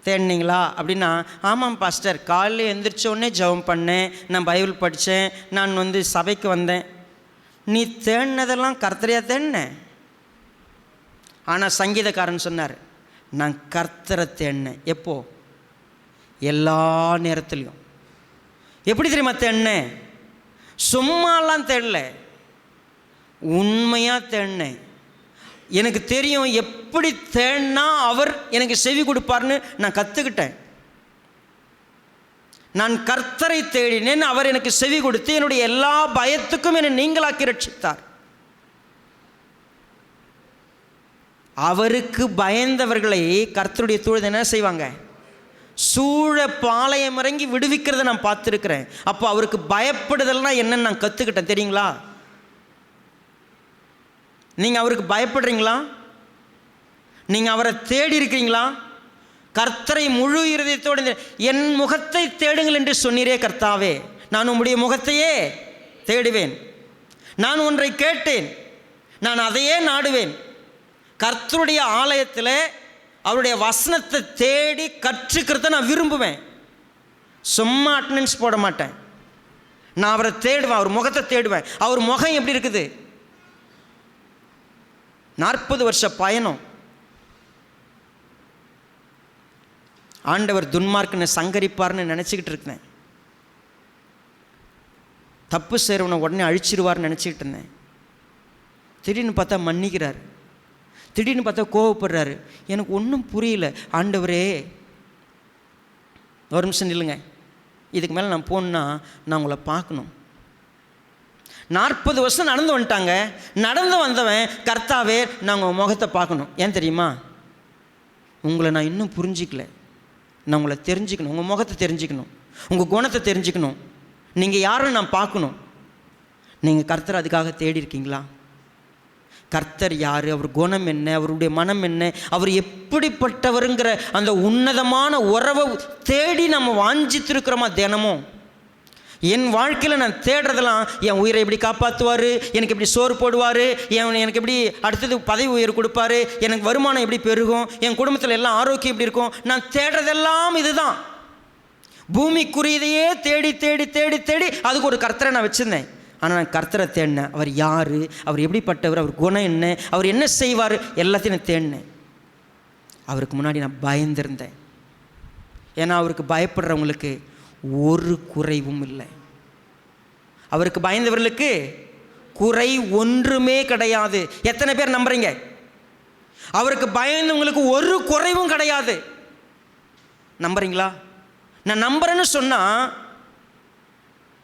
தேடினீங்களா அப்படின்னா, ஆமாம் பாஸ்டர், காலையில் எழுந்திரிச்சோடனே ஜெபம் பண்ணேன், நான் பைபிள் படித்தேன், நான் வந்து சபைக்கு வந்தேன். நீ தேடினதெல்லாம் கர்த்தரையாக தேடினேன். ஆனால் சங்கீதக்காரன் சொன்னார், நான் கர்த்தரை தேடினேன். எப்போ? எல்லா நேரத்துலையும். எப்படி தெரியுமா தேடினேன்? சும்மாலாம் தேடல, உண்மையாக தேடினேன். எனக்கு தெரியும் எப்படி தேடினா அவர் எனக்கு செவி கொடுப்பார்னு நான் கற்றுக்கிட்டேன். நான் கர்த்தரை தேடினேன், அவர் எனக்கு செவி கொடுத்து என்னுடைய எல்லா பயத்துக்கும் என்னை நீங்களாக்கி ரட்சித்தார். அவருக்கு பயந்தவர்களை கர்த்தருடைய தூதர் என்ன செய்வாங்க? சூழ பாளையம் இறங்கி விடுவிக்கிறத நான் பார்த்துருக்கிறேன். அப்போ அவருக்கு பயப்படுதல்னா என்னன்னு நான் கற்றுக்கிட்டேன் தெரியுங்களா? நீங்கள் அவருக்கு பயப்படுறீங்களா? நீங்கள் அவரை தேடி இருக்கிறீங்களா? கர்த்தரை முழு இருதயத்தோடு என் முகத்தை தேடுங்கள் என்று சொன்னீரே கர்த்தாவே, நான் உம்முடைய முகத்தையே தேடுவேன். நான் ஒன்றை கேட்டேன், நான் அதையே நாடுவேன். கர்த்தருடைய ஆலயத்தில் அவருடைய வசனத்தை தேடி கற்றுக்கிறத நான் விரும்புவேன். சும்மா அட்டெண்டன்ஸ் போட மாட்டேன். நான் அவரை தேடுவேன், அவர் முகத்தை தேடுவேன். அவர் முகம் எப்படி இருக்குது? 40 வருஷ பயணம். ஆண்டவர் துன்மார்க்கனை சங்கரிப்பார்னு நினச்சிக்கிட்டு இருக்கேன். தப்பு செய்கிறவனை உடனே அழிச்சிருவார்னு நினச்சிக்கிட்டு இருந்தேன். திடீர்னு பார்த்தா மன்னிக்கிறார், திடீர்னு பார்த்தா கோவப்படுறாரு. எனக்கு ஒன்றும் புரியல. ஆண்டவரே, ஒரு நிமிஷம் நில்லுங்க, இதுக்கு மேலே நான் போகணுன்னா நான் உங்களை பார்க்கணும். 40 வருஷம் நடந்து வந்துட்டாங்க. நடந்து வந்தவன், கர்த்தாவே நான் உங்கள் முகத்தை பார்க்கணும். ஏன் தெரியுமா? உங்களை நான் இன்னும் புரிஞ்சிக்கல. நான் உங்களை தெரிஞ்சுக்கணும், உங்கள் முகத்தை தெரிஞ்சுக்கணும், உங்கள் குணத்தை தெரிஞ்சுக்கணும், நீங்கள் யாருன்னு நான் பார்க்கணும். நீங்கள் கர்த்தர் அதுக்காக தேடி இருக்கீங்களா? கர்த்தர் யார், அவர் குணம் என்ன, அவருடைய மனம் என்ன, அவர் எப்படிப்பட்டவருங்கிற அந்த உன்னதமான உறவை தேடி நம்ம வாஞ்சித்திருக்கிறோமா? தினமும் என் வாழ்க்கையில் நான் தேடுறதெல்லாம், என் உயிரை எப்படி காப்பாற்றுவார், எனக்கு எப்படி சோறு போடுவார், எனக்கு எப்படி அடுத்தது பதவி உயர்வு கொடுப்பாரு, எனக்கு வருமானம் எப்படி பெருகும், என் குடும்பத்தில் எல்லாம் ஆரோக்கியம் எப்படி இருக்கும். நான் தேடுறதெல்லாம் இதுதான். பூமிக்குரியதையே தேடி தேடி தேடி தேடி அதுக்கு ஒரு கர்த்தரை நான் வச்சுருந்தேன். ஆனால் நான் கர்த்தரை தேடினேன். அவர் யார், அவர் எப்படிப்பட்டவர், அவர் குணம் என்ன, அவர் என்ன செய்வார், எல்லாத்தையும் நான் தேடினேன். அவருக்கு முன்னாடி நான் பயந்திருந்தேன். ஏன்னா அவருக்கு பயப்படுறவங்களுக்கு ஒரு குறைவும் இல்லை. அவருக்கு பயந்தவர்களுக்கு குறை ஒன்றுமே கிடையாது. எத்தனை பேர் நம்புறீங்க? அவருக்கு பயந்தவங்களுக்கு ஒரு குறைவும் கிடையாது. நம்புறீங்களா? நான் நம்புறேன்னு சொன்னால்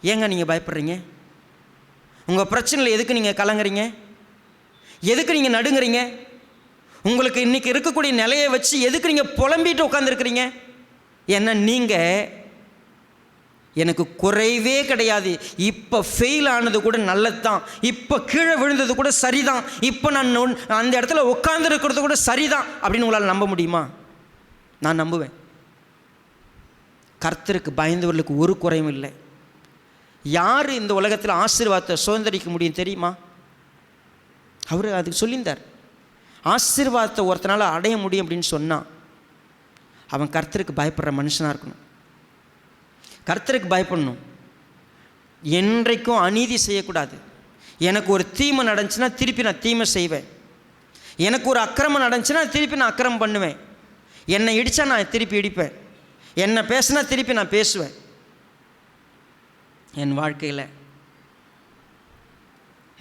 ஏங்க நீங்கள் பயப்படுறீங்க? உங்கள் பிரச்சனையில் எதுக்கு நீங்கள் கலங்குறீங்க? எதுக்கு நீங்கள் நடுங்குறீங்க? உங்களுக்கு இன்றைக்கி இருக்கக்கூடிய நிலையை வச்சு எதுக்கு நீங்கள் புலம்பிட்டு உட்காந்துருக்கிறீங்க? ஏன்னா நீங்கள் எனக்கு குறைவே கிடையாது, இப்போ ஃபெயில் ஆனது கூட நல்லது தான், இப்போ கீழே விழுந்தது கூட சரிதான், இப்போ நான் அந்த இடத்துல உட்காந்துருக்கிறது கூட சரிதான் அப்படின்னு உங்களால் நம்ப முடியுமா? நான் நம்புவேன். கர்த்தருக்கு பயந்தவர்களுக்கு ஒரு குறையும் இல்லை. யார் இந்த உலகத்தில் ஆசீர்வாதத்தை சுதந்திரிக்க முடியும் தெரியுமா? அவர் அதுக்கு சொல்லியிருந்தார். ஆசீர்வாதத்தை ஒருத்தனால் அடைய முடியும் அப்படின்னு சொன்னால் அவன் கர்த்தருக்கு பயப்படுற மனுஷனாக இருக்கணும். கர்த்தருக்கு பயப்படணும். என்றைக்கும் அநீதி செய்யக்கூடாது. எனக்கு ஒரு தீமை நடந்துச்சுன்னா திருப்பி நான் தீமை செய்வேன். எனக்கு ஒரு அக்கிரமம் நடந்துச்சுன்னா திருப்பி நான் அக்கிரமம் பண்ணுவேன். என்னை இடித்தா நான் திருப்பி இடிப்பேன். என்னை பேசினா திருப்பி நான் பேசுவேன். என் வாழ்க்கையில்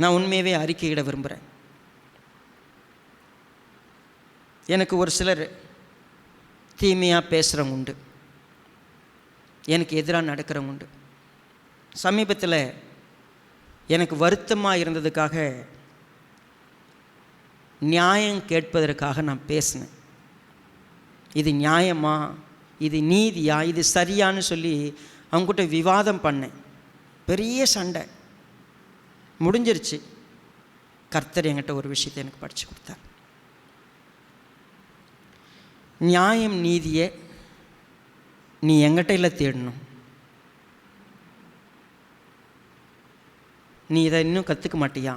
நான் உண்மையவே அறிக்கையிட விரும்புகிறேன். எனக்கு ஒரு சிலர் தீமையாக பேசுகிறவங்க உண்டு, எனக்கு எதிராக நடக்கிறவங்க உண்டு. சமீபத்தில் எனக்கு வருத்தமாக இருந்ததுக்காக நியாயம் கேட்பதற்காக நான் பேசினேன். இது நியாயமா, இது நீதியா, இது சரியான்னு சொல்லி அவங்ககிட்ட விவாதம் பண்ணேன். பெரிய சண்டை முடிஞ்சிருச்சு. கர்த்தர் என்கிட்ட ஒரு விஷயத்தை எனக்கு படித்து கொடுத்தார். நியாயம் நீதியை நீ எங்கிட்ட இல்லை தேடணும். நீ இதை இன்னும் கற்றுக்க மாட்டியா?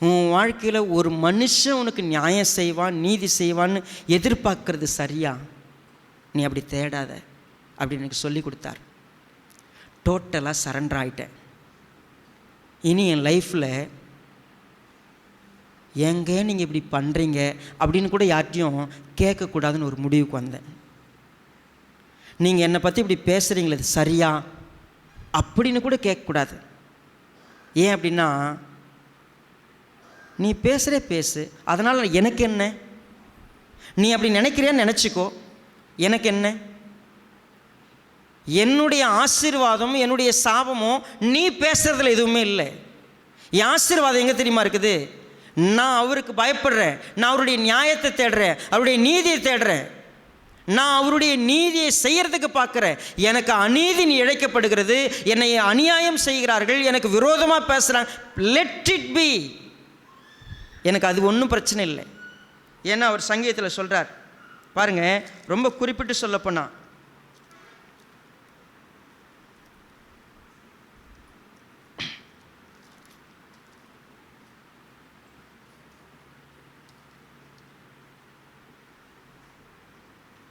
உன் வாழ்க்கையில் ஒரு மனுஷன் உனக்கு நியாயம் செய்வான், நீதி செய்வான்னு எதிர்பார்க்கறது சரியா? நீ அப்படி தேடாத அப்படின்னு எனக்கு சொல்லி கொடுத்தார். டோட்டலாக சரண்டர் ஆகிட்டேன். இனி என் லைஃப்பில் எங்க நீங்கள் இப்படி பண்ணுறீங்க அப்படின்னு கூட யார்ட்டையும் கேட்கக்கூடாதுன்னு ஒரு முடிவுக்கு வந்தேன். நீங்கள் என்னை பற்றி இப்படி பேசுகிறீங்களே இது சரியா அப்படின்னு கூட கேட்கக்கூடாது. ஏன் அப்படின்னா, நீ பேசுகிற பேசு, அதனால் எனக்கு என்ன? நீ அப்படி நினைக்கிறியான்னு நினச்சிக்கோ, எனக்கு என்ன? என்னுடைய ஆசீர்வாதமும் என்னுடைய சாபமும் நீ பேசுகிறதுல எதுவுமே இல்லை. என் ஆசீர்வாதம் எங்கே தெரியுமா இருக்குது? நான் அவருக்கு பயப்படுறேன், நான் அவருடைய நியாயத்தை தேடுறேன், அவருடைய நீதியை தேடுறேன், நான் அவருடைய நீதியை செய்யறதுக்கு பார்க்குறேன். எனக்கு அநீதி இழைக்கப்படுகிறது, என்னை அநியாயம் செய்கிறார்கள், எனக்கு விரோதமாக பேசுகிறாங்க. Let it be. எனக்கு அது ஒன்றும் பிரச்சனை இல்லை. ஏன்னா அவர் சங்கீதத்தில் சொல்கிறார் பாருங்கள், ரொம்ப குறிப்பிட்டு சொல்லப்போனால்,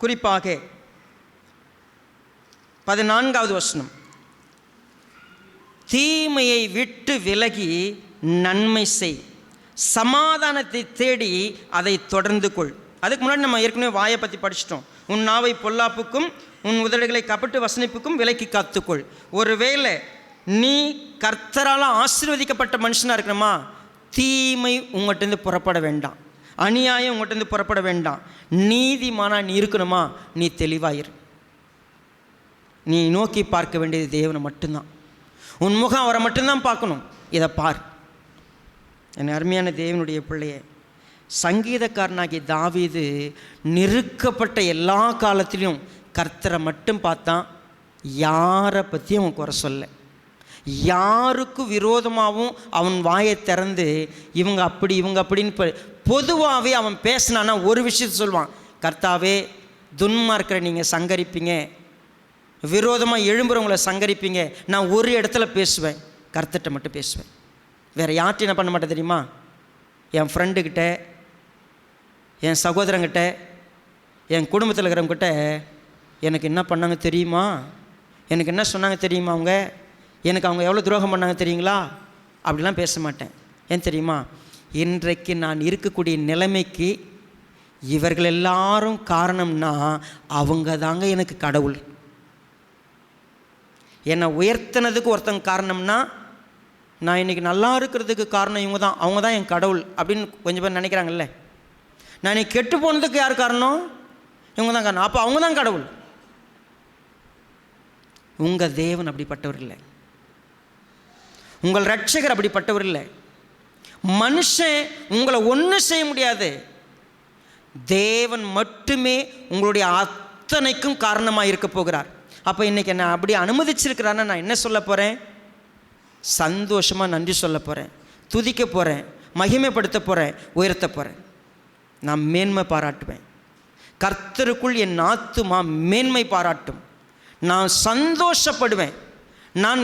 குறிப்பாக 14வது வசனம், தீமையை விட்டு விலகி நன்மை செய், சமாதானத்தை தேடி அதை தொடர்ந்து கொள். அதுக்கு முன்னாடி நம்ம ஏற்கனவே வாயை பற்றி படிச்சிட்டோம். உன் நாவை பொல்லாப்புக்கும் உன் உதடுகளை கபட்டு வசனிப்புக்கும் விலக்கி காத்துக்கொள். ஒருவேளை நீ கர்த்தரால் ஆசீர்வதிக்கப்பட்ட மனுஷனாக இருக்கணுமா, தீமை உங்கள்கிட்டருந்து புறப்பட வேண்டாம், அநியாயம் உங்கள்கிட்டருந்து புறப்பட வேண்டாம், நீதிமானா நீ இருக்கணுமா, நீ தெளிவாயிரு. நீ நோக்கி பார்க்க வேண்டியது தேவனை மட்டும்தான். உன் முகம் அவரை மட்டும்தான் பார்க்கணும். இதை பார். என் அருமையான தேவனுடைய பிள்ளைய, சங்கீதக்காரனாகிய தாவீது நெருக்கப்பட்ட எல்லா காலத்திலையும் கர்த்தரை மட்டும் பார்த்தான். யாரை பற்றியும் அவன் குறை சொல்ல, யாருக்கு விரோதமாகவும் அவன் வாயை திறந்து இவங்க அப்படி இவங்க அப்படின்னு பொதுவாகவே அவன் பேசினான்னா ஒரு விஷயத்தை சொல்லுவான், கர்த்தாவே துன்மார்க்கிற நீங்கள் சங்கரிப்பீங்க, விரோதமாக எழும்புறவங்கள சங்கரிப்பீங்க. நான் ஒரு இடத்துல பேசுவேன், கர்த்தர்கிட்ட மட்டும் பேசுவேன், வேறு யார்ட்டையும் என்ன பண்ண மாட்டேன் தெரியுமா? என் ஃப்ரெண்டுக்கிட்ட, என் சகோதரங்கிட்ட, என் குடும்பத்தில் இருக்கிறவங்கிட்ட எனக்கு என்ன பண்ணாங்க தெரியுமா, எனக்கு என்ன சொன்னாங்க தெரியுமா, எனக்கு அவங்க எவ்வளோ துரோகம் பண்ணாங்க தெரியுங்களா, அப்படிலாம் பேச மாட்டேன். ஏன் தெரியுமா? இன்றைக்கு நான் இருக்கக்கூடிய நிலைமைக்கு இவர்கள் எல்லாரும் காரணம்னா அவங்க தாங்க எனக்கு கடவுள். என்னை உயர்த்தினதுக்கு ஒருத்தங்க காரணம்னா நான் இன்றைக்கி நல்லா இருக்கிறதுக்கு காரணம் இவங்க தான், அவங்க தான் என் கடவுள் அப்படின்னு கொஞ்சம் பேர் நினைக்கிறாங்கல்ல. நான் இன்றைக்கி கெட்டு போனதுக்கு யார் காரணம்? இவங்க தான் காரணம். அப்போ அவங்க தான் கடவுள். உங்கள் தேவன் அப்படிப்பட்டவர் இல்லை, உங்கள் ரட்சகர் அப்படிப்பட்டவர் இல்லை. மனுஷன் உங்களை ஒன்றும் செய்ய முடியாது. தேவன் மட்டுமே உங்களுடைய அத்தனைக்கும் காரணமாக இருக்க போகிறார். அப்போ இன்றைக்கி என்ன அப்படி அனுமதிச்சிருக்கிறான்னா நான் என்ன சொல்ல போகிறேன்? சந்தோஷமாக நன்றி சொல்ல போகிறேன், துதிக்க போகிறேன், மகிமைப்படுத்த போகிறேன், உயர்த்த போகிறேன். நான் மேன்மை பாராட்டுவேன். கர்த்தருக்குள் என் ஆத்துமா மேன்மை பாராட்டும். நான் சந்தோஷப்படுவேன். நான்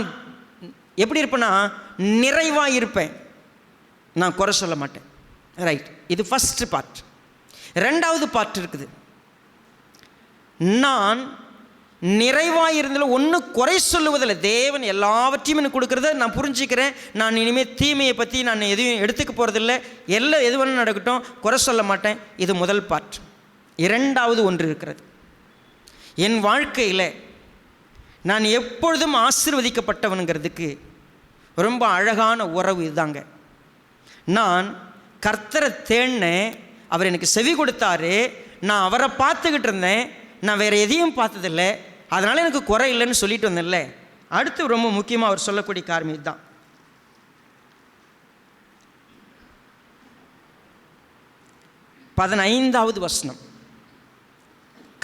எப்படி இருப்பேன்னா நிறைவாக இருப்பேன். நான் குறை சொல்ல மாட்டேன். ரைட், இது ஃபஸ்ட்டு பார்ட். ரெண்டாவது பார்ட் இருக்குது. நான் நிறைவாக இருந்தாலும் ஒன்றும் குறை சொல்லுவதில்லை. தேவன் எல்லாவற்றையும் எனக்கு கொடுக்குறத நான் புரிஞ்சுக்கிறேன். நான் இனிமேல் தீமையை பற்றி நான் எதையும் எடுத்துக்க போகிறதில்லை. எல்லாம் எது வேணும் நடக்கட்டும், குறை சொல்ல மாட்டேன். இது முதல் பார்ட். இரண்டாவது ஒன்று இருக்கிறது. என் வாழ்க்கையில் நான் எப்பொழுதும் ஆசீர்வதிக்கப்பட்டவனுங்கிறதுக்கு ரொம்ப அழகான உறவு இதுதாங்க. நான் கர்த்தரை தேடினேன், அவர் எனக்கு செவி கொடுத்தாரு, நான் அவரை பார்த்துக்கிட்டு இருந்தேன், நான் வேறு எதையும் பார்த்ததில்லை, அதனால் எனக்கு குறை இல்லைன்னு சொல்லிட்டு வந்தேன்ல. அடுத்து ரொம்ப முக்கியமாக அவர் சொல்லக்கூடிய காரணம் இதுதான். பதினைந்தாவது வசனம்,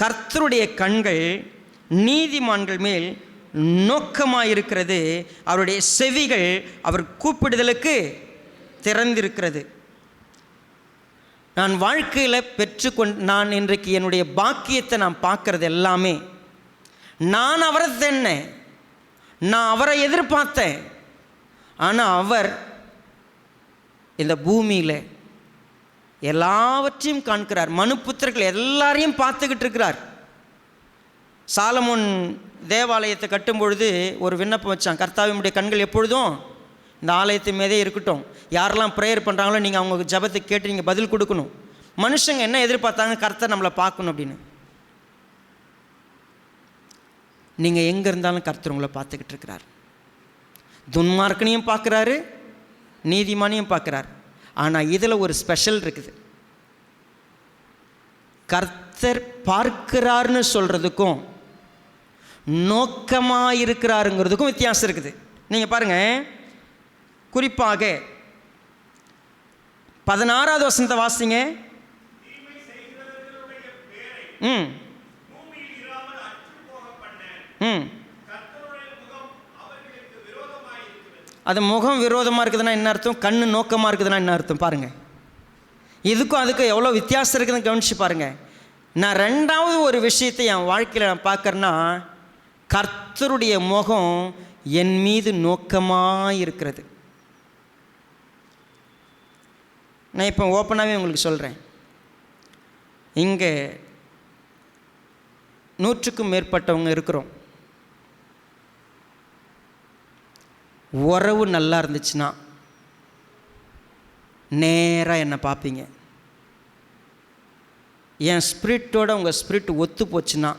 கர்த்தருடைய கண்கள் நீதிமான்கள் மேல் நோக்கமாயிருக்கிறது, அவருடைய செவிகள் அவர் கூப்பிடுதலுக்கு திறந்திருக்கிறது. நான் வாழ்க்கையில் நான் இன்றைக்கு என்னுடைய பாக்கியத்தை நான் பார்க்கறது எல்லாமே, நான் அவரை தேடினேன், நான் அவரை எதிர்பார்த்தேன். ஆனால் அவர் இந்த பூமியில் எல்லாவற்றையும் காண்கிறார். மனுப்புத்திரர்கள் எல்லாரையும் பார்த்துக்கிட்டு இருக்கிறார். சாலமோன் தேவாலயத்தை கட்டும் பொழுது ஒரு விண்ணப்பம் வச்சான், கர்த்தாவினுடைய கண்கள் எப்பொழுதும் இந்த ஆலயத்து மீதே இருக்கட்டும், யாரெல்லாம் ப்ரேயர் பண்ணுறாங்களோ நீங்கள் அவங்க ஜபத்தை கேட்டு நீங்கள் பதில் கொடுக்கணும். மனுஷங்க என்ன எதிர்பார்த்தாங்க? கர்த்தர் நம்மளை பார்க்கணும் அப்படின்னு. நீங்கள் எங்கே இருந்தாலும் கர்த்தர் உங்களை பார்த்துக்கிட்டு இருக்கிறார். துன்மார்க்கனையும் பார்க்குறாரு, நீதிமானையும் பார்க்குறார். ஆனால் இதில் ஒரு ஸ்பெஷல் இருக்குது. கர்த்தர் பார்க்கிறார்னு சொல்கிறதுக்கும் நோக்கமாக இருக்கிறாருங்கிறதுக்கும் வித்தியாசம் இருக்குது. நீங்கள் பாருங்கள், குறிப்பாக 16வது வசனத்தை வாசிங்க. அது முகம் விரோதமாக இருக்குதுன்னா என்ன அர்த்தம்? கண்ணு நோக்கமாக இருக்குதுன்னா என்ன அர்த்தம்? பாருங்கள், இதுக்கும் அதுக்கும் எவ்வளோ வித்தியாசம் இருக்குதுன்னு கவனிச்சு பாருங்கள். நான் ரெண்டாவது ஒரு விஷயத்தை என் வாழ்க்கையில் நான் பார்க்குறேன்னா, கர்த்தருடைய முகம் என் மீது நோக்கமாக இருக்கிறது. நான் இப்போ ஓப்பனாகவே உங்களுக்கு சொல்கிறேன். இங்கே 100க்கும் மேற்பட்டவங்க இருக்கிறோம். உறவு நல்லா இருந்துச்சுன்னா நேராக என்னை பார்ப்பீங்க. என் ஸ்பிரிட்டோட உங்கள் ஸ்பிரிட் ஒத்து போச்சுன்னா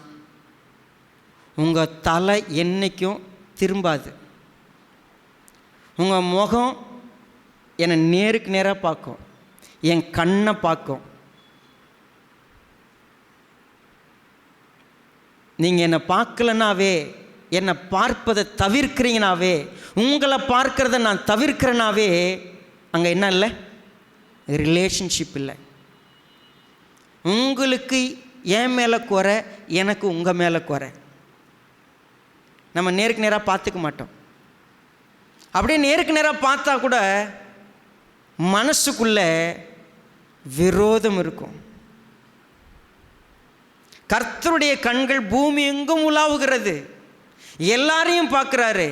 உங்கள் தலை என்றைக்கும் திரும்பாது. உங்கள் முகம் என்னை நேருக்கு நேராக பார்க்கும், என் கண்ணை பார்க்கும். நீங்கள் என்னை பார்க்கலனாவே, என்னை பார்ப்பதை தவிர்க்கிறீங்கனாவே, உங்களை பார்க்கறத நான் தவிர்க்கிறேனாவே, அங்கே என்ன இல்லை? ரிலேஷன்ஷிப் இல்லை. உங்களுக்கு என் மேலே குறை, எனக்கு உங்கள் மேலே குறை. நம்ம நேருக்கு நேராக பார்த்துக்க மாட்டோம். அப்படியே நேருக்கு நேராக பார்த்தா கூட மனசுக்குள்ள விரோதம் இருக்கும். கர்த்தருடைய கண்கள் பூமி எங்கும் உலாவுகிறது, எல்லாரையும் பார்க்குறாரு.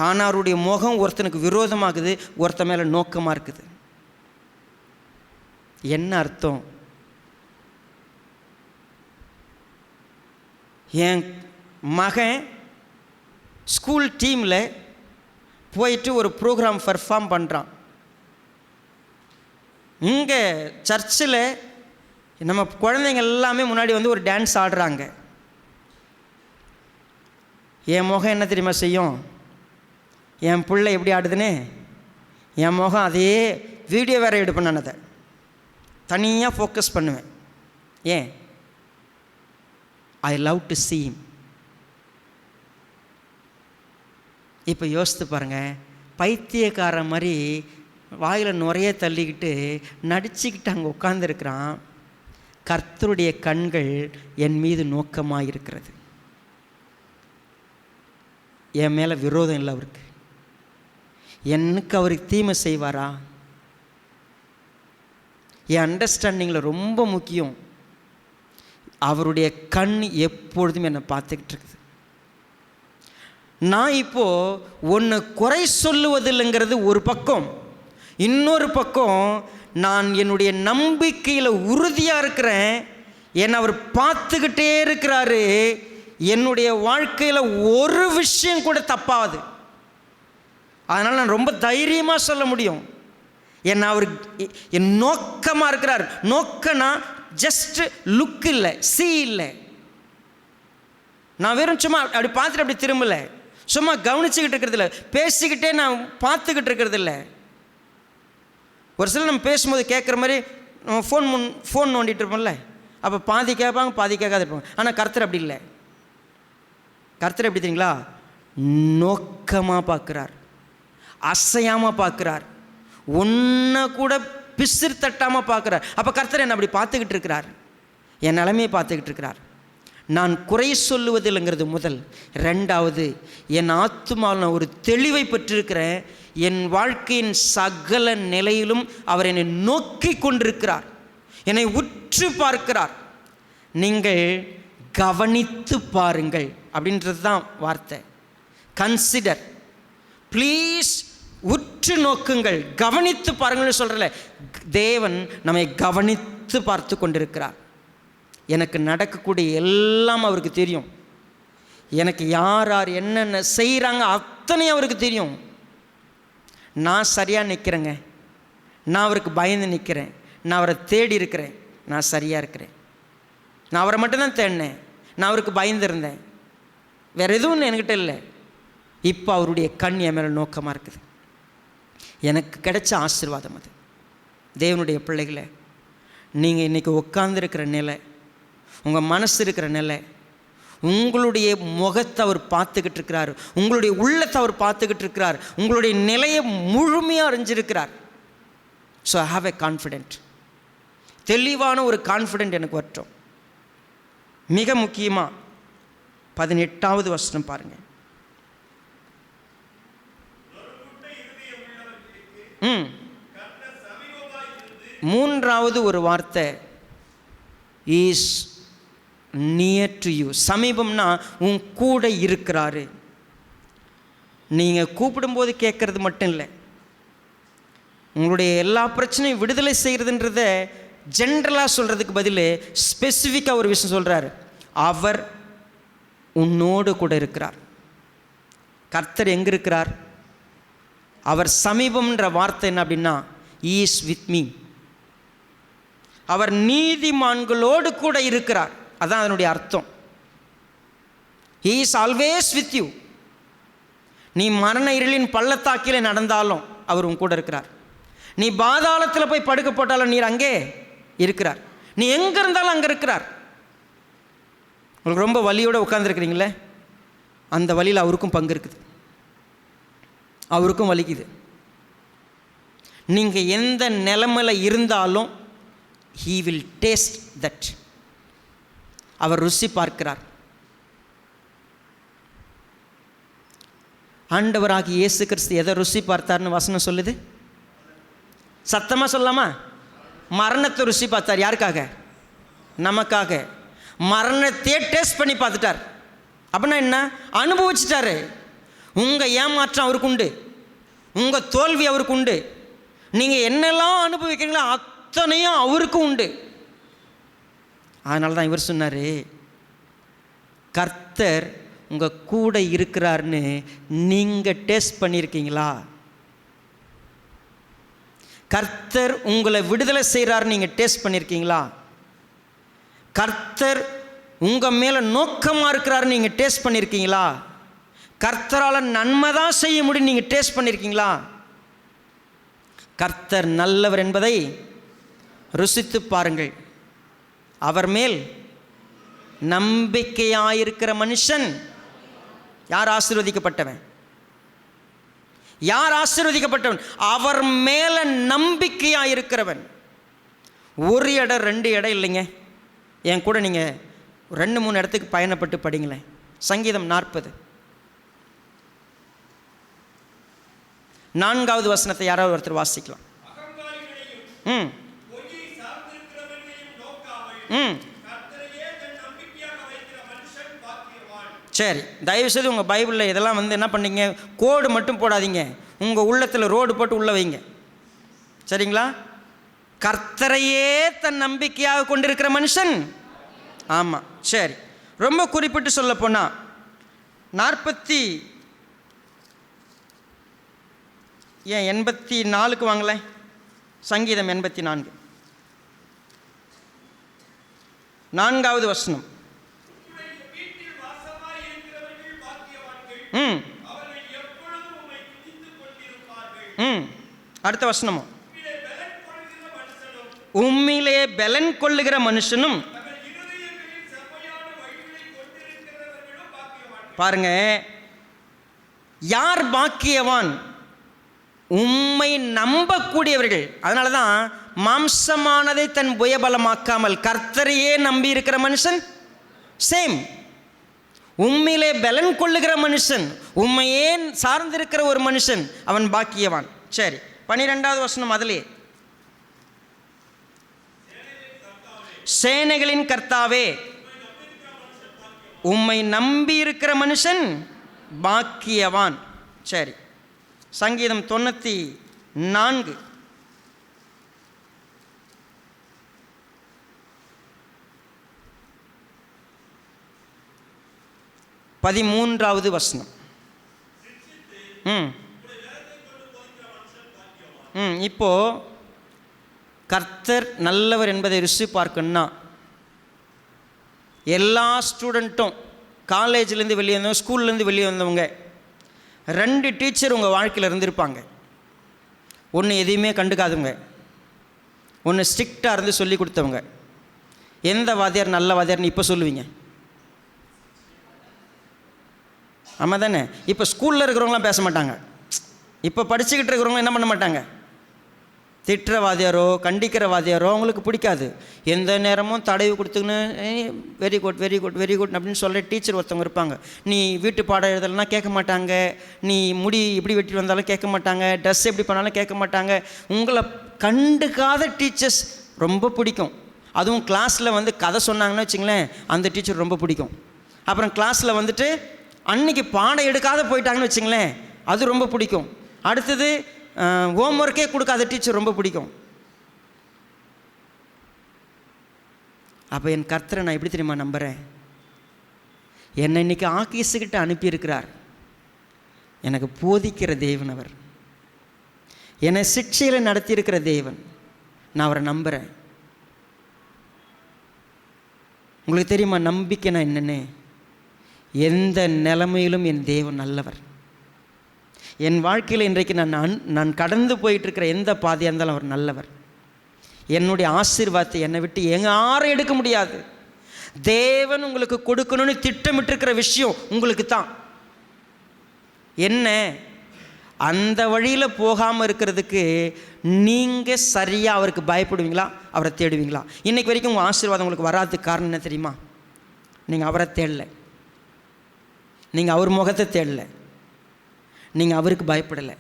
ஆனால் அவருடைய முகம் ஒருத்தனுக்கு விரோதமாகுது, ஒருத்த மேலே நோக்கமாக இருக்குது. என்ன அர்த்தம்? என் மகன் ஸ்கூல் டீமில் போயிட்டு ஒரு ப்ரோக்ராம் பர்ஃபார்ம் பண்ணுறான். இங்கே சர்ச்சில் நம்ம குழந்தைங்க எல்லாமே முன்னாடி வந்து ஒரு டான்ஸ் ஆடுறாங்க. என் முகம் என்ன தெரியுமா செய்யும்? என் பிள்ளை எப்படி ஆடுதுன்னு என் முகம் அதே வீடியோ வேறு எடுப்பேன். நான் அதை தனியாக ஃபோக்கஸ் பண்ணுவேன். ஏன்? I love to see him. இப்போ யோசித்து பாருங்கள், பைத்தியக்கார மாதிரி வாயில் நுரைய தள்ளிக்கிட்டு நடிச்சுக்கிட்டு அங்கே உட்காந்துருக்கிறான். கர்த்தருடைய கண்கள் என் மீது நோக்கமாக இருக்கிறது. என் மேலே விரோதம் இல்லை அவருக்கு. எனக்கு அவருக்கு தீமை செய்வாரா? என் அண்டர்ஸ்டாண்டிங்கில் ரொம்ப முக்கியம். அவருடைய கண் எப்பொழுதும் என்னை பார்த்துக்கிட்டு இருக்குது. நான் இப்போது ஒன்று குறை சொல்லுவதில்லைங்கிறது ஒரு பக்கம். இன்னொரு பக்கம் நான் என்னுடைய நம்பிக்கையில் உறுதியாக இருக்கிறேன். என்னை அவர் பார்த்துக்கிட்டே இருக்கிறாரு. என்னுடைய வாழ்க்கையில் ஒரு விஷயம் கூட தப்பாது. அதனால் நான் ரொம்ப தைரியமாக சொல்ல முடியும், என்னை அவர் என் நோக்கமாக இருக்கிறார். நோக்கனா ஜஸ்ட் லுக் இல்லை, சி இல்லை. நான் வெறும் சும்மா அப்படி பார்த்துட்டு அப்படி திரும்பலை, சும்மா கவனிச்சுக்கிட்டு இருக்கிறதில்ல, பேசிக்கிட்டே நான் பார்த்துக்கிட்டு இருக்கிறதில்ல. ஒரு சில நம்ம பேசும்போது கேட்குற மாதிரி நம்ம ஃபோன் நோண்டிகிட்டு இருப்போம்ல, அப்போ பாதி கேட்பாங்க பாதி கேட்காது இருப்பாங்க. ஆனால் கர்த்தர் அப்படி இல்லை. கர்த்தர் எப்படி தெரியுங்களா? நோக்கமாக பார்க்குறார், அசையாமல் பார்க்குறார், ஒன்றை கூட பிசிறு தட்டாமல் பார்க்குறார். அப்போ கர்த்தர் என்னை அப்படி பார்த்துக்கிட்டு இருக்கிறார், என் நிலைமையை பார்த்துக்கிட்டு இருக்கிறார். நான் குறை சொல்லுவதில்லைங்கிறது முதல். ரெண்டாவது, என் ஆத்துமாவில் நான் ஒரு தெளிவை பெற்றிருக்கிறேன். என் வாழ்க்கையின் சகல நிலையிலும் அவர் என்னை நோக்கி கொண்டிருக்கிறார், என்னை உற்று பார்க்கிறார். நீங்கள் கவனித்து பாருங்கள் அப்படின்றது தான் வார்த்தை. கன்சிடர், ப்ளீஸ் உற்று நோக்குங்கள், கவனித்து பாருங்கள்னு சொல்கிறல. தேவன் நம்மை கவனித்து பார்த்து கொண்டிருக்கிறார். எனக்கு நடக்கக்கூடிய எல்லாம் அவருக்கு தெரியும். எனக்கு யார் யார் என்னென்ன செய்கிறாங்க அத்தனையும் அவருக்கு தெரியும். நான் சரியாக நிற்கிறேங்க, நான் அவருக்கு பயந்து நிற்கிறேன், நான் அவரை தேடி இருக்கிறேன், நான் சரியாக இருக்கிறேன். நான் அவரை மட்டும்தான் தேடினேன், நான் அவருக்கு பயந்துருந்தேன், வேறு எதுவும் என்கிட்ட இல்லை. இப்போ அவருடைய கண் என் மேலே நோக்கமாக இருக்குது. எனக்கு கிடைச்ச ஆசீர்வாதம் அது. தேவனுடைய பிள்ளைகளை, நீங்கள் இன்றைக்கி உட்கார்ந்துருக்கிற நிலை, உங்கள் மனசு இருக்கிற நிலை, உங்களுடைய முகத்தை அவர் பார்த்துக்கிட்டு இருக்கிறார், உங்களுடைய உள்ளத்தை அவர் பார்த்துக்கிட்டு இருக்கிறார், உங்களுடைய நிலையை முழுமையாக அறிஞ்சிருக்கிறார். So I have a confident, தெளிவான ஒரு கான்ஃபிடென்ட் எனக்கு வரட்டும். மிக முக்கியமாக 18வது வசனம் பாருங்கள். மூன்றாவது ஒரு வார்த்தை, இஸ் நியர் டு யூ. சமீபம்னா உன் கூட இருக்கிறாரு. நீங்கள் கூப்பிடும்போது கேட்கறது மட்டும் இல்லை, உங்களுடைய எல்லா பிரச்சனையும் விடுதலை செய்கிறதுன்றத ஜென்ரலாக சொல்கிறதுக்கு பதில் ஸ்பெசிஃபிக்காக ஒரு விஷயம் சொல்கிறாரு, அவர் உன்னோடு கூட இருக்கிறார். கர்த்தர் எங்கே இருக்கிறார்? அவர் சமீபம்ன்ற வார்த்தை என்ன அப்படின்னா, இஸ் வித் மீ. அவர் நீதிமான்களோடு கூட இருக்கிறார். அதான் அதனுடைய அர்த்தம். He is always with you. நீ மரண இருளின் பள்ளத்தாக்கிலே நடந்தாலும் அவர் உன் கூட இருக்கிறார். நீ பாதாளத்தில் போய் படுக்க போட்டாலும் நீர் அங்கே இருக்கிறார். நீ எங்கே இருந்தாலும் அங்கே இருக்கிறார். உங்களுக்கு ரொம்ப வலியோடு உட்காந்துருக்கிறீங்களே, அந்த வலியில் அவருக்கும் பங்கு இருக்குது, அவருக்கும் வலிக்குது. நீங்கள் எந்த நிலைமையில் இருந்தாலும் he will taste that. அவர் ருசி பார்க்கிறார். ஆண்டவராகிய இயேசு கிறிஸ்து எதை ருசி பார்த்தார்னு வசனம் சொல்லுது? சத்தமாக சொல்லாமா? மரணத்தை ருசி பார்த்தார். யாருக்காக? நமக்காக. மரணத்தையே டேஸ்ட் பண்ணி பார்த்துட்டார். அப்படின்னா என்ன? அனுபவிச்சிட்டாரு. உங்கள் ஏமாற்றம் அவருக்கு உண்டு, உங்கள் தோல்வி அவருக்கு உண்டு, நீங்கள் என்னெல்லாம் அனுபவிக்கிறீங்களோ அத்தனையும் அவருக்கும் உண்டு. அதனால தான் இவர் சொன்னார், கர்த்தர் உங்கள் கூட இருக்கிறார்னு நீங்கள் டேஸ்ட் பண்ணியிருக்கீங்களா? கர்த்தர் உங்களை விடுதலை செய்கிறார்னு நீங்கள் டேஸ்ட் பண்ணியிருக்கீங்களா? கர்த்தர் உங்கள் மேலே நோக்கமாக இருக்கிறாருன்னு நீங்கள் டேஸ்ட் பண்ணியிருக்கீங்களா? கர்த்தரால் நன்மை தான் செய்ய முடியும் நீங்கள் டேஸ்ட் பண்ணியிருக்கீங்களா? கர்த்தர் நல்லவர் என்பதை ருசித்து பாருங்கள். அவர் மேல் நம்பிக்கையாயிருக்கிற மனுஷன் யார்? ஆசீர்வதிக்கப்பட்டவன். யார் ஆசீர்வதிக்கப்பட்டவன்? அவர் மேலே நம்பிக்கையாயிருக்கிறவன். ஒரு இடம் 2 இடம் இல்லைங்க, என் கூட நீங்கள் 2-3 இடத்துக்கு பயணப்பட்டு படிங்களேன். சங்கீதம் 40 4வது வசனத்தை யாராவது ஒருத்தர் வாசிக்கலாம். சரி, தயவுசெய்து உங்கள் பைபிளில் இதெல்லாம் என்ன பண்ணீங்க, கோடு மட்டும் போடாதீங்க, உங்கள் உள்ளத்தில் ரோடு போட்டு உள்ள வைங்க. சரிங்களா? கர்த்தரையே தன் நம்பிக்கையாக கொண்டிருக்கிற மனுஷன். ஆமாம், சரி. ரொம்ப குறிப்பிட்டு சொல்ல போனால் 84க்கு வாங்கலேன். சங்கீதம் 84 4வது வசனம். அடுத்த வசனமும், உம்மிலே பலன் கொள்ளுகிற மனுஷனும். பாருங்க, யார் பாக்கியவான்? உம்மை நம்பக்கூடியவர்கள். அதனால தான் மாம்சமானதை தன் புயபலமாக்காமல் கர்த்தரையே நம்பி இருக்கிற மனுஷன் சேம். உம்மிலே பலன் கொள்ளுகிற மனுஷன், உம்மையே சார்ந்திருக்கிற ஒரு மனுஷன், அவன் பாக்கியவான். சரி, 12வது வசனம். அதிலே சேனைகளின் கர்த்தாவே, உம்மை நம்பி இருக்கிற மனுஷன் பாக்கியவான். சரி, சங்கீதம் 94 13வது வசனம். இப்போ கர்த்தர் நல்லவர் என்பதை ருசி பார்க்கணும்னா எல்லா ஸ்டூடெண்ட்டும், காலேஜ்லேருந்து வெளியே வந்தவங்க, ஸ்கூல்லேருந்து வெளியே வந்தவங்க, 2 டீச்சர் உங்கள் வாழ்க்கையில் இருந்திருப்பாங்க. ஒன்று எதையுமே கண்டுக்காதவங்க, ஒன்று ஸ்ட்ரிக்டாக இருந்து சொல்லி கொடுத்தவங்க. எந்த வாத்தியார் நல்ல வாத்தியார்னு இப்போ சொல்லுவீங்க? ஆமாம் தானே? இப்போ ஸ்கூலில் இருக்கிறவங்களாம் பேச மாட்டாங்க. இப்போ படிச்சுக்கிட்டு இருக்கிறவங்க என்ன பண்ண மாட்டாங்க? திட்டுற வாத்தியாரோ கண்டிக்கிற வாத்தியாரோ அவங்களுக்கு பிடிக்காது. எந்த நேரமும் தடவி கொடுத்துக்கின்னு very good very good very good அப்படின்னு சொல்ல டீச்சர் ஒருத்தவங்க இருப்பாங்க. நீ வீட்டு பாடம் எழுதலைன்னா கேட்க மாட்டாங்க, நீ முடி இப்படி வெட்டி வந்தாலும் கேட்க மாட்டாங்க, ட்ரெஸ் எப்படி பண்ணாலும் கேட்க மாட்டாங்க. உங்களை கண்டுக்காத டீச்சர்ஸ் ரொம்ப பிடிக்கும். அதுவும் கிளாஸில் வந்து கதை சொன்னாங்கன்னு வச்சுங்களேன், அந்த டீச்சர் ரொம்ப பிடிக்கும். அப்புறம் கிளாஸில் வந்துட்டு அன்றைக்கி பாடம் எடுக்காத போயிட்டாங்கன்னு வச்சுங்களேன், அது ரொம்ப பிடிக்கும். அடுத்தது ஹோம் ஒர்க்கே கொடுக்காத டீச்சர் ரொம்ப பிடிக்கும். அப்போ என் கர்த்தரை நான் எப்படி தெரியுமா நம்புகிறேன்? என்னை இன்றைக்கி ஆக்கீஸுக்கிட்ட அனுப்பியிருக்கிறார். எனக்கு போதிக்கிற தேவன் அவர், என்னை சிக்ஷையில் நடத்தியிருக்கிற தேவன். நான் அவரை நம்புகிறேன். உங்களுக்கு தெரியுமா நம்பிக்கை நான் என்னென்னு? எந்த நிலைமையிலும் என் தேவன் நல்லவர். என் வாழ்க்கையில் இன்றைக்கு நான் கடந்து போயிட்டுருக்கிற எந்த பாதையாக இருந்தாலும் அவர் நல்லவர். என்னுடைய ஆசீர்வாதத்தை என்னை விட்டு யாரும் எடுக்க முடியாது. தேவன் உங்களுக்கு கொடுக்கணும்னு திட்டமிட்டிருக்கிற விஷயம் உங்களுக்கு தான். என்ன, அந்த வழியில் போகாமல் இருக்கிறதுக்கு நீங்கள் சரியாக அவருக்கு பயப்படுவீங்களா, அவரை தேடுவீங்களா? இன்றைக்கு வரைக்கும் உங்கள் ஆசீர்வாதம் உங்களுக்கு வராதுக்கு காரணம் என்ன தெரியுமா? நீங்கள் அவரை தேடலை, நீங்கள் அவர் முகத்தை தேடலை, நீங்கள் அவருக்கு பயப்படலை.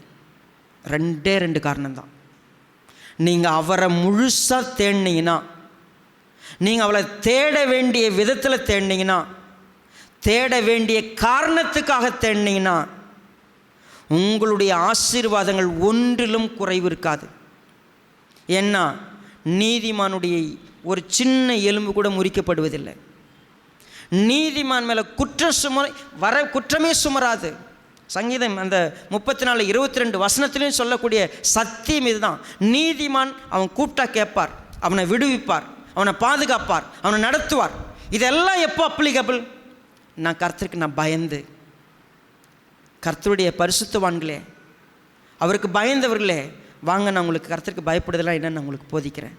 ரெண்டே ரெண்டு காரணம்தான். நீங்கள் அவரை முழுசாக தேடினீங்கன்னா, நீங்கள் அவளை தேட வேண்டிய விதத்தில் தேடினீங்கன்னா, தேட வேண்டிய காரணத்துக்காக தேடினீங்கன்னா, உங்களுடைய ஆசீர்வாதங்கள் ஒன்றிலும் குறைவு இருக்காது. ஏன்னா நீதிமானுடைய ஒரு சின்ன எலும்பு கூட முறிக்கப்படுவதில்லை. நீதிமான் மேலே குற்றமே சுமராது. சங்கீதம் அந்த 34:22 சொல்லக்கூடிய சத்தியம் இதுதான். நீதிமான் அவன் கூப்பிட்டா கேட்பார், அவனை விடுவிப்பார், அவனை பாதுகாப்பார், அவனை நடத்துவார். இதெல்லாம் எப்போ அப்ளிகபிள்? நான் கர்த்தருக்கு நான் பயந்து, கர்த்தருடைய பரிசுத்தவான்களே, அவருக்கு பயந்தவர்களே, வாங்க நான் உங்களுக்கு கர்த்தருக்கு பயப்படுதெல்லாம் என்னன்னு நான் உங்களுக்கு போதிக்கிறேன்.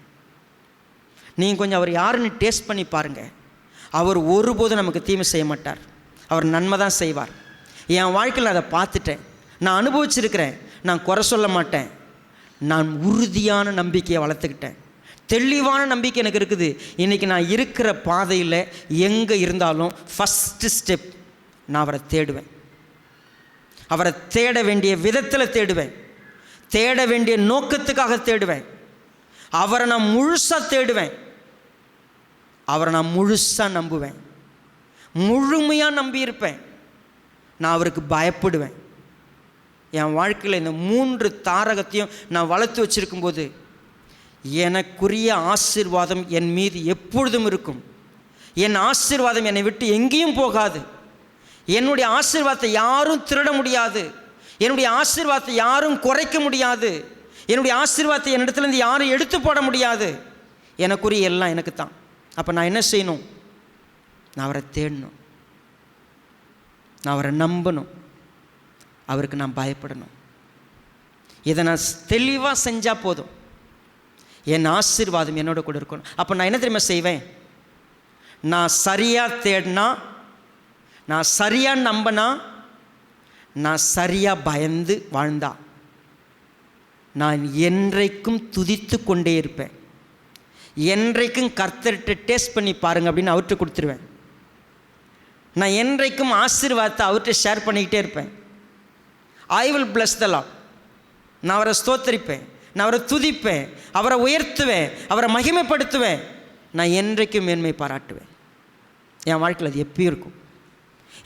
நீங்கள் கொஞ்சம் அவர் யாருன்னு டேஸ்ட் பண்ணி பாருங்கள். அவர் ஒருபோதும் நமக்கு தீமை செய்ய மாட்டார், அவர் நன்மை தான் செய்வார். என் வாழ்க்கையில் அதை பார்த்துட்டேன், நான் அனுபவிச்சிருக்கிறேன். நான் குறை சொல்ல மாட்டேன். நான் உறுதியான நம்பிக்கையை வளர்த்துக்கிட்டேன். தெளிவான நம்பிக்கை எனக்கு இருக்குது. இன்றைக்கி நான் இருக்கிற பாதையில் எங்கே இருந்தாலும் ஃபஸ்ட்டு ஸ்டெப் நான் அவரை தேடுவேன். அவரை தேட வேண்டிய விதத்தில் தேடுவேன், தேட வேண்டிய நோக்கத்துக்காக தேடுவேன். அவரை நான் முழுசாக தேடுவேன், அவரை நான் முழுசாக நம்புவேன், முழுமையாக நம்பியிருப்பேன். நான் அவருக்கு பயப்படுவேன். என் வாழ்க்கையில் இந்த 3 தாரகத்தையும் நான் வளர்த்து வச்சுருக்கும்போது எனக்குரிய ஆசீர்வாதம் என் மீது எப்பொழுதும் இருக்கும். என் ஆசீர்வாதம் என்னை விட்டு எங்கேயும் போகாது. என்னுடைய ஆசீர்வாதத்தை யாரும் திருட முடியாது. என்னுடைய ஆசீர்வாதத்தை யாரும் குறைக்க முடியாது. என்னுடைய ஆசீர்வாதத்தை என்னிடத்துலேருந்து யாரும் எடுத்து போட முடியாது. எனக்குரிய எல்லாம் எனக்கு தான். அப்போ நான் என்ன செய்யணும்? நான் அவரை தேடணும், நான் அவரை நம்பணும், அவருக்கு நான் பயப்படணும். இதை நான் தெளிவாக செஞ்சால் போதும், என் ஆசீர்வாதம் என்னோட கூட இருக்கணும். அப்போ நான் என்ன தெரியுமா செய்வேன்? நான் சரியாக தேடினா, நான் சரியாக நம்பினா, நான் சரியாக பயந்து வாழ்ந்தா, நான் என்றைக்கும் துதித்து கொண்டே இருப்பேன். என்றைக்கும் கர்த்தர்கிட்ட டேஸ்ட் பண்ணி பாருங்க அப்படின்னு அவர்கிட்ட கொடுத்துருவேன். நான் என்றைக்கும் ஆசீர்வாதத்தை அவர்கிட்ட ஷேர் பண்ணிக்கிட்டே இருப்பேன். I will plus the Lord. நான் அவரை ஸ்தோத்தரிப்பேன், நான் அவரை துதிப்பேன், அவரை உயர்த்துவேன், அவரை மகிமைப்படுத்துவேன். நான் என்றைக்கும் மேன்மை பாராட்டுவேன். என் வாழ்க்கையில் அது எப்பயும் இருக்கும்.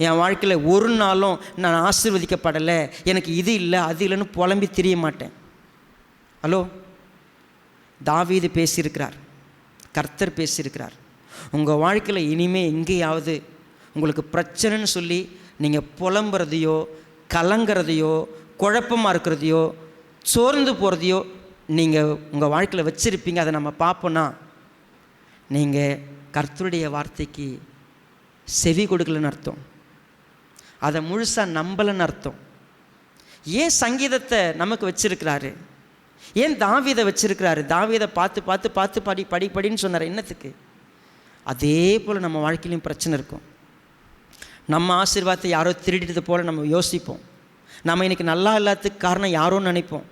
என் வாழ்க்கையில் ஒரு நாளும் நான் ஆசீர்வதிக்கப்படலை, எனக்கு இது இல்லை அது இல்லைன்னு புலம்பி திரிய மாட்டேன். ஹலோ, தாவீது பேசியிருக்கிறார், கர்த்தர் பேசியிருக்கிறார். உங்கள் வாழ்க்கையில் இனிமேல் எங்கேயாவது உங்களுக்கு பிரச்சனைன்னு சொல்லி நீங்கள் புலம்புறதையோ கலங்கிறதையோ குழப்பமாக இருக்கிறதையோ சோர்ந்து போகிறதையோ நீங்கள் உங்கள் வாழ்க்கையில் வச்சுருப்பீங்க. அதை நம்ம பார்ப்போன்னா நீங்கள் கர்த்தருடைய வார்த்தைக்கு செவி கொடுக்கலன்னு அர்த்தம், அதை முழுசாக நம்பலைன்னு அர்த்தம். ஏன் சங்கீதத்தை நமக்கு வச்சுருக்கிறாரு? ஏன் தாவீதை வச்சுருக்கிறாரு? தாவீதை பார்த்து பார்த்து பார்த்து படின்னு சொன்னார். என்னத்துக்கு? அதே போல் நம்ம வாழ்க்கையிலையும் பிரச்சனை இருக்கும். நம்ம ஆசீர்வாதத்தை யாரோ திருடிட்டது போல் நம்ம யோசிப்போம். நம்ம இன்றைக்கி நல்லா இல்லாததுக்கு காரணம் யாரோன்னு நினைப்போம்.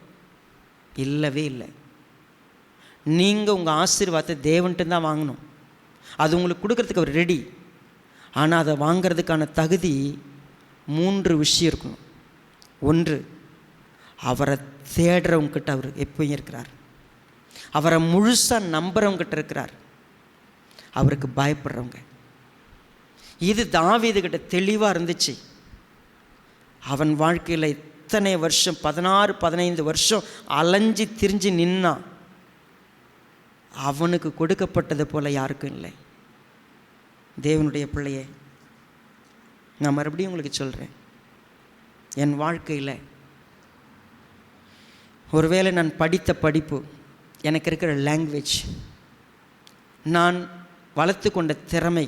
இல்லவே இல்லை. நீங்கள் உங்கள் ஆசீர்வாதத்தை தேவன்ட்டு தான் வாங்கணும். அது உங்களுக்கு கொடுக்கறதுக்கு அவர் ரெடி. ஆனால் அதை வாங்கிறதுக்கான தகுதி 3 விஷயம் இருக்கணும். 1, அவரை தேடுறவங்கக்கிட்ட அவர் எப்பயும் இருக்கிறார். அவரை முழுசாக நம்புகிறவங்ககிட்ட இருக்கிறார். அவருக்கு பயப்படுறவங்க. இது தாவீதுகிட்ட தெளிவாக இருந்துச்சு. அவன் வாழ்க்கையில் இத்தனை வருஷம் 16-15 வருஷம் அலைஞ்சி திரிஞ்சு நின்னான். அவனுக்கு கொடுக்கப்பட்டது போல் யாருக்கும் இல்லை. தேவனுடைய பிள்ளையே, நான் மறுபடியும் உங்களுக்கு சொல்கிறேன், என் வாழ்க்கையில் ஒருவேளை நான் படித்த படிப்பு, எனக்கு இருக்கிற லாங்குவேஜ், நான் வளர்த்து கொண்ட திறமை,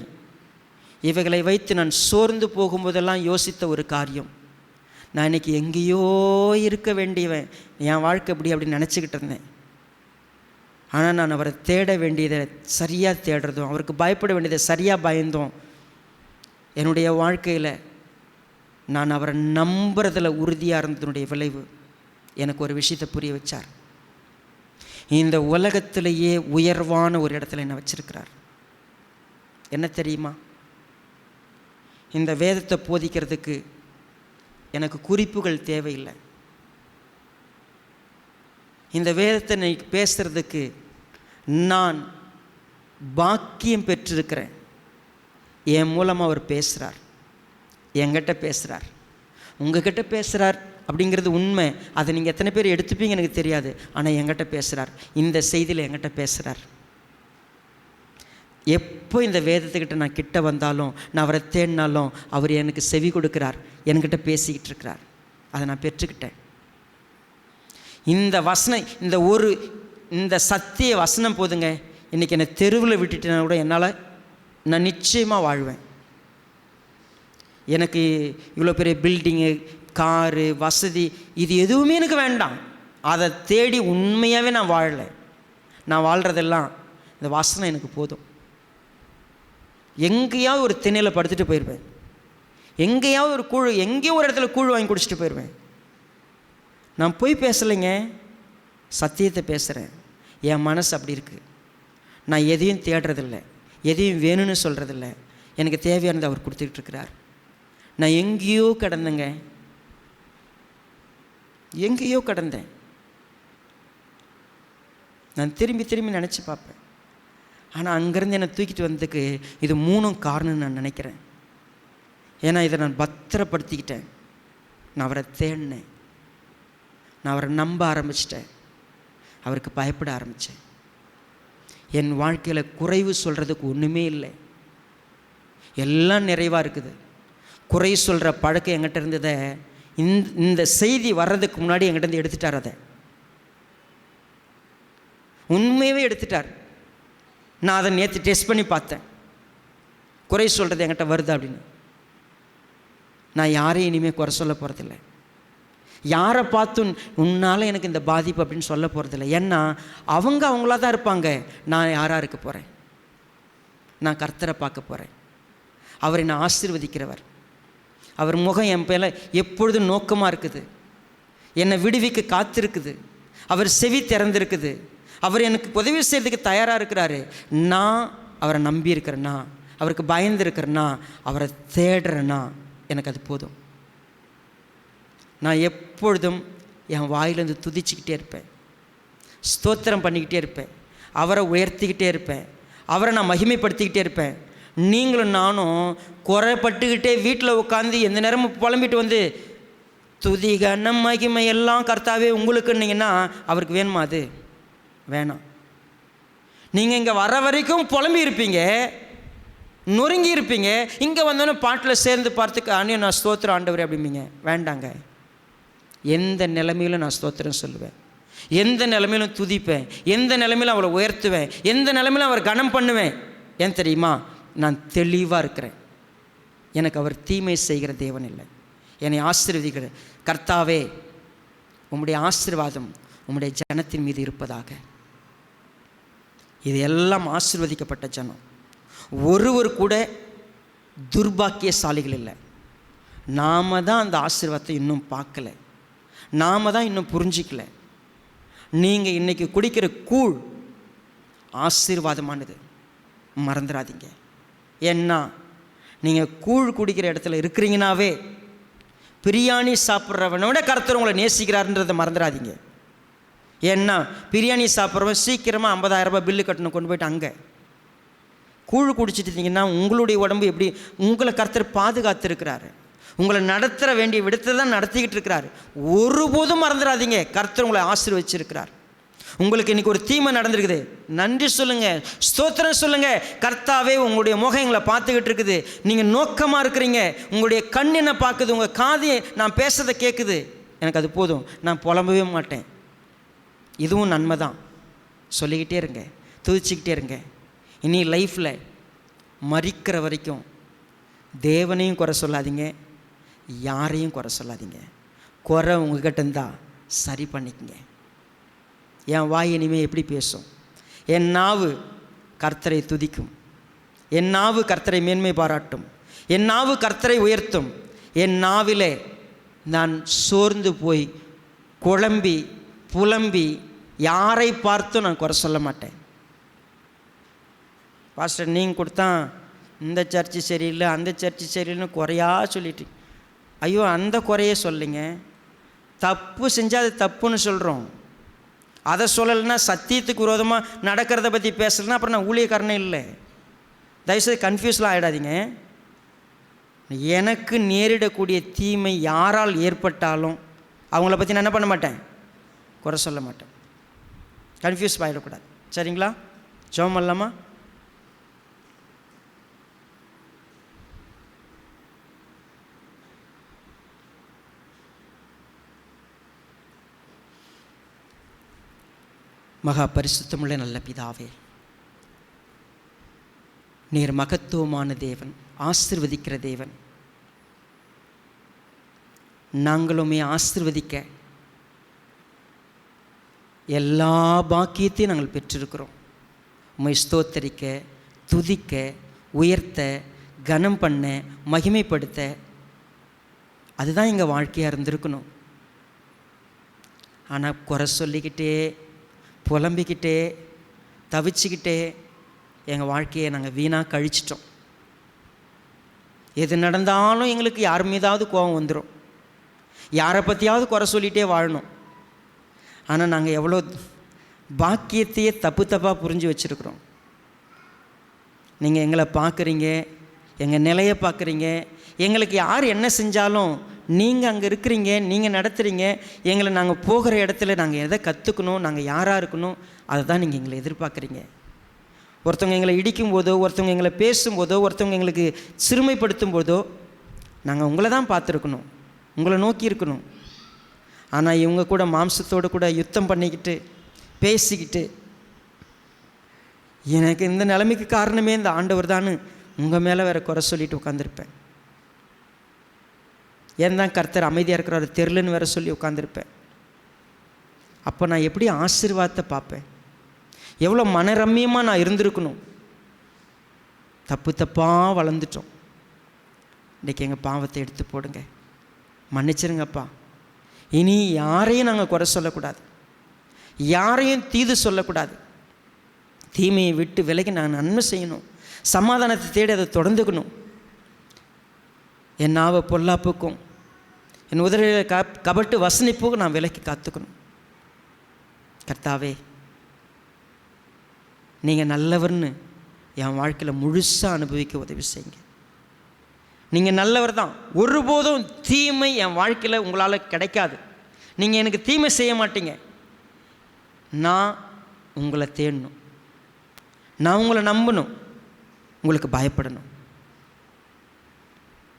இவைகளை வைத்து நான் சோர்ந்து போகும்போதெல்லாம் யோசித்த ஒரு காரியம், நான் இன்றைக்கி எங்கேயோ இருக்க வேண்டியவன், என் வாழ்க்கை அப்படின்னு நினச்சிக்கிட்டு இருந்தேன். ஆனால் நான் அவரை தேட வேண்டியதை சரியாக தேடுறதும், அவருக்கு பயப்பட வேண்டியதை சரியாக பயந்தோம். என்னுடைய வாழ்க்கையில் நான் அவரை நம்புறதில் உறுதியாக இருந்ததுனுடைய விளைவு எனக்கு ஒரு விஷயத்தை புரிய வச்சார். இந்த உலகத்திலேயே உயர்வான ஒரு இடத்துல என்னை வச்சிருக்கிறார். என்ன தெரியுமா? இந்த வேதத்தை போதிக்கிறதுக்கு எனக்கு குறிப்புகள் தேவையில்லை. இந்த வேதத்தை நீ பேசுகிறதுக்கு நான் பாக்கியம் பெற்றிருக்கிறேன். என் மூலமாக அவர் பேசுகிறார், என்கிட்ட பேசுகிறார், உங்ககிட்ட பேசுகிறார் அப்படிங்கிறது உண்மை. அதை நீங்கள் எத்தனை பேர் எடுத்துப்பீங்க எனக்கு தெரியாது. ஆனால் என்கிட்ட பேசுகிறார். இந்த செய்தியில் என்கிட்ட பேசுகிறார். எப்போ இந்த வேதத்துக்கிட்ட நான் கிட்ட வந்தாலும், நான் அவரை தேடினாலும் அவர் எனக்கு செவி கொடுக்கிறார், என்கிட்ட பேசிக்கிட்டு இருக்கிறார். அதை நான் பெற்றுக்கிட்டேன். இந்த வசனம், இந்த சத்திய வசனம் போதுங்க. இன்றைக்கி என்னை தெருவில் விட்டுட்டேன்னா கூட நான் நிச்சயமாக வாழ்வேன். எனக்கு இவ்வளோ பெரிய பில்டிங்கு, காரு, வசதி, இது எதுவுமே எனக்கு வேண்டாம். அதை தேடி உண்மையாகவே நான் வாழலை. நான் வாழ்கிறதெல்லாம் இந்த வசனம் எனக்கு போதும். எங்கேயாவது ஒரு திண்ணையில் படுத்துட்டு போயிடுவேன். எங்கேயாவது எங்கேயோ ஒரு இடத்துல கூழ் வாங்கி குடிச்சிட்டு போயிடுவேன். நான் போய் பேசலைங்க, சத்தியத்தை பேசுகிறேன். என் மனசு அப்படி இருக்குது. நான் எதையும் தேடுறதில்லை, எதையும் வேணும்னு சொல்கிறதில்ல. எனக்கு தேவையானது அவர் கொடுத்துக்கிட்டு இருக்கிறார். நான் எங்கேயோ கடந்தேங்க, எங்கேயோ கடந்தேன். நான் திரும்பி திரும்பி நினச்சி பார்ப்பேன். ஆனால் அங்கேருந்து என்னை தூக்கிட்டு வந்ததுக்கு இது 3 காரணம்னு நான் நினைக்கிறேன். ஏன்னா இதை நான் பத்திரப்படுத்திக்கிட்டேன். நான் அவரை தேடினேன், நான் அவரை நம்ப ஆரம்பிச்சிட்டேன், அவருக்கு பயப்பட ஆரம்பித்தேன். என் வாழ்க்கையில் குறைவு சொல்கிறதுக்கு ஒன்றுமே இல்லை, எல்லாம் நிறைவாக இருக்குது. குறை சொல்கிற பழக்கம் என்கிட்ட இருந்ததை இந்த செய்தி வர்றதுக்கு முன்னாடி என்கிட்ட இருந்து எடுத்துட்டார். அதை உண்மையாகவே எடுத்துட்டார். நான் அதை நேற்று டெஸ்ட் பண்ணி பார்த்தேன். குறை சொல்கிறது என்கிட்ட வருது அப்படின்னு. நான் யாரையும் இனிமேல் குறை சொல்ல போகிறதில்லை. யாரை பார்த்தும் உன்னால் எனக்கு இந்த பாதிப்பு அப்படின்னு சொல்ல போகிறதில்ல. ஏன்னா அவங்களா தான் இருப்பாங்க. நான் யாராக இருக்க போகிறேன்? நான் கர்த்தரை பார்க்க போகிறேன். அவர் என்னை ஆசீர்வதிக்கிறவர். அவர் முகம் என் பேர எப்பொழுதும் நோக்கமாக இருக்குது. என்னை விடுவிக்க காத்திருக்குது. அவர் செவி திறந்திருக்குது. அவர் எனக்கு உதவி செய்கிறதுக்கு தயாராக இருக்கிறாரு. நான் அவரை நம்பி இருக்கிறேன்னா, அவருக்கு பயந்து இருக்கிறேன்னா, அவரை தேடுறேன்னா எனக்கு அது போதும். நான் எப்பொழுதும் என் வாயிலேருந்து துதிச்சுக்கிட்டே இருப்பேன், ஸ்தோத்திரம் பண்ணிக்கிட்டே இருப்பேன், அவரை உயர்த்திக்கிட்டே இருப்பேன், அவரை நான் மகிமைப்படுத்திக்கிட்டே இருப்பேன். நீங்களும் நானும் குறைப்பட்டுக்கிட்டே வீட்டில் உட்காந்து எந்த நேரமும் புலம்பிட்டு வந்து துதி கனம் மகிமை எல்லாம் கர்த்தாவே உங்களுக்குன்னீங்கன்னா அவருக்கு வேணுமா? அது வேணாம். நீங்கள் இங்கே வர வரைக்கும் புலம்பி இருப்பீங்க, நொறுங்கி இருப்பீங்க. இங்கே வந்தோன்னே பாட்டில் சேர்ந்து பார்த்துக்க அண்ணே நான் ஸ்தோத்திரம் ஆண்டவர் அப்படிம்பீங்க. வேண்டாங்க. எந்த நிலைமையிலும் நான் ஸ்தோத்திரம் சொல்லுவேன், எந்த நிலைமையிலும் துதிப்பேன், எந்த நிலைமையிலும் அவரை உயர்த்துவேன், எந்த நிலைமையிலும் அவர் கனம் பண்ணுவேன். ஏன் தெரியுமா? நான் தெளிவாக இருக்கிறேன். எனக்கு அவர் தீமை செய்கிற தேவன் இல்லை. என்னை ஆசீர்வதிக்கிற கர்த்தாவே உம்முடைய ஆசீர்வாதம் உம்முடைய ஜனத்தின் மீது இருப்பதாக. இது எல்லாம் ஆசீர்வதிக்கப்பட்ட ஜனம். ஒருவர் கூட துர்பாக்கியசாலிகள் இல்லை. நாம் தான் அந்த ஆசீர்வாதத்தை இன்னும் பார்க்கல, நாம் தான் இன்னும் புரிஞ்சிக்கல. நீங்கள் இன்றைக்கி குடிக்கிற கூழ் ஆசீர்வாதமானது, மறந்துடாதீங்க. ஏன்னா நீங்கள் கூழ் குடிக்கிற இடத்துல இருக்கிறீங்கனாவே பிரியாணி சாப்பிட்றவனை விட கர்த்தர் உங்களை நேசிக்கிறாருன்றதை மறந்துடாதீங்க. ஏன்னா பிரியாணி சாப்பிட்றவன் சீக்கிரமாக 50,000 ரூபாய் பில்லு கட்டணும் கொண்டு போய்ட்டு அங்கே கூழ் குடிச்சிட்டு இருந்தீங்கன்னா உங்களுடைய உடம்பு எப்படி? உங்களை கர்த்தர் பாதுகாத்துருக்கிறாரு, உங்களை நடத்துகிற வேண்டிய விடத்தை தான் நடத்திக்கிட்டு இருக்கிறாரு. ஒருபோதும் மறந்துடாதீங்க, கர்த்தர் உங்களை ஆசீர்வதிச்சிருக்கிறார். உங்களுக்கு இன்றைக்கி ஒரு தீமை நடந்திருக்குது, நன்றி சொல்லுங்கள், ஸ்தோத்திரம் சொல்லுங்கள். கர்த்தாவே உங்களுடைய முகம் எங்களை பார்த்துக்கிட்டு இருக்குது, நீங்கள் நோக்கமாக இருக்கிறீங்க, உங்களுடைய கண் என்ன பார்க்குது, உங்கள் காது நான் பேசுறதை கேட்குது, எனக்கு அது போதும், நான் புலம்பவே மாட்டேன். இதுவும் நன்மை தான். சொல்லிக்கிட்டே இருங்க, துதிச்சிக்கிட்டே இருங்க. இனி லைஃப்பில் மரிக்கிற வரைக்கும் தேவனையும் குறை சொல்லாதீங்க, யாரையும் குறை சொல்லாதீங்க. குறை உங்ககிட்ட இருந்தால் சரி பண்ணிக்கங்க. என் வாய் இனிமேல் எப்படி பேசும்? என் நாவு கர்த்தரை துதிக்கும், என் நாவு கர்த்தரை மேன்மை பாராட்டும், என் நாவு கர்த்தரை உயர்த்தும். என் நாவிலே நான் சோர்ந்து போய் குழம்பி புலம்பி யாரை பார்த்தும் நான் குறை சொல்ல மாட்டேன். பாஸ்டர் நீங்கள் கொடுத்தா இந்த சர்ச்சு சரியில்லை, அந்த சர்ச்சு சரியில்லைன்னு குறையா சொல்லிட்டு, ஐயோ அந்த குறையே சொல்லிங்க. தப்பு செஞ்சால் அது தப்புன்னு சொல்கிறோம், அதை சொல்லலைன்னா சத்தியத்துக்கு விரோதமாக நடக்கிறத பற்றி பேசலைன்னா அப்புறம் நான் ஊழியக்காரனே இல்லை. தயவுசெய்து கன்ஃபியூஸ்லாம் ஆகிடாதீங்க. எனக்கு நேரிடக்கூடிய தீமை யாரால் ஏற்பட்டாலும் அவங்கள பற்றி நான் என்ன பண்ண மாட்டேன், குறை சொல்ல மாட்டேன். கன்ஃபியூஸ் ஆகிடக்கூடாது, சரிங்களா? ஜெபம் பண்ணலாமா? மகா பரிசுத்தமுள்ள நல்ல பிதாவே, நீர் மகத்துவமான தேவன், ஆசீர்வதிக்கிற தேவன். நாங்களுமே ஆசீர்வதிக்க எல்லா பாக்கியத்தையும் நாங்கள் பெற்றிருக்கிறோம். உம்மை ஸ்தோத்தரிக்க, துதிக்க, உயர்த்த, கனம் பண்ண, மகிமைப்படுத்த, அதுதான் எங்கள் வாழ்க்கையாக இருந்திருக்கணும். ஆனால் குறை சொல்லிக்கிட்டே, புலம்பிக்கிட்டே, தவிச்சிக்கிட்டே எங்கள் வாழ்க்கையை நாங்கள் வீணாக கழிச்சிட்டோம். எது நடந்தாலும் எங்களுக்கு யார் மீதாவது கோபம் வந்துடும், யாரை பற்றியாவது குறை சொல்லிகிட்டே வாழணும். ஆனால் நாங்கள் எவ்வளோ பாக்கியத்தையே தப்பாக புரிஞ்சு வச்சுருக்குறோம். நீங்கள் எங்களை பார்க்குறீங்க, எங்கள் நிலையை பார்க்குறீங்க, எங்களுக்கு யார் என்ன செஞ்சாலும் நீங்கள் அங்கே இருக்கிறீங்க, நீங்கள் நடத்துகிறீங்க. எங்களை நாங்கள் போகிற இடத்துல நாங்கள் எதை கற்றுக்கணும், நாங்கள் யாராக இருக்கணும், அதை தான் நீங்கள் எங்களை எதிர்பார்க்குறீங்க. ஒருத்தவங்க எங்களை இடிக்கும் போதோ, ஒருத்தவங்க எங்களை பேசும்போதோ, ஒருத்தவங்க எங்களுக்கு சிறுமைப்படுத்தும் போதோ நாங்கள் உங்களை தான் பார்த்துருக்கணும், உங்களை நோக்கி இருக்கணும். ஆனால் இவங்க கூட மாம்சத்தோடு கூட யுத்தம் பண்ணிக்கிட்டு பேசிக்கிட்டு, எனக்கு இந்த நிலைமைக்கு காரணமே இந்த ஆண்டவர் தான் உங்கள் மேலே வேறு குறை சொல்லிட்டு உட்காந்துருப்பேன். ஏன் தான் கர்த்தர் அமைதியாக இருக்கிறாரு தெரிலன்னு வேறு சொல்லி உட்காந்துருப்பேன். அப்போ நான் எப்படி ஆசீர்வாதத்தை பார்ப்பேன்? எவ்வளோ மனரம்மியமாக நான் இருந்திருக்கணும். தப்பாக வளர்ந்துட்டோம். இன்றைக்கி எங்கள் பாவத்தை எடுத்து போடுங்க, மன்னிச்சிருங்கப்பா. இனி யாரையும் நாங்கள் குறை சொல்லக்கூடாது, யாரையும் தீது சொல்லக்கூடாது. தீமையை விட்டு விலகி நான் நன்மை செய்யணும், சமாதானத்தை தேடி அதை தொடர்ந்துக்கணும். என் நாவை பொல்லாப்புக்கும் என் உதவியில் கபட்டு வசனிப்புக்கும் நான் விலக்கி காத்துக்கணும். கர்த்தாவே, நீங்கள் நல்லவர்னு என் வாழ்க்கையில் முழுசாக அனுபவிக்க உதவி செய்யுங்க. நீங்கள் நல்லவர் தான், ஒருபோதும் தீமை என் வாழ்க்கையில் உங்களால் கிடைக்காது. நீங்கள் எனக்கு தீமை செய்ய மாட்டீங்க. நான் உங்களை தேடணும், நான் உங்களை நம்பணும், உங்களுக்கு பயப்படணும்.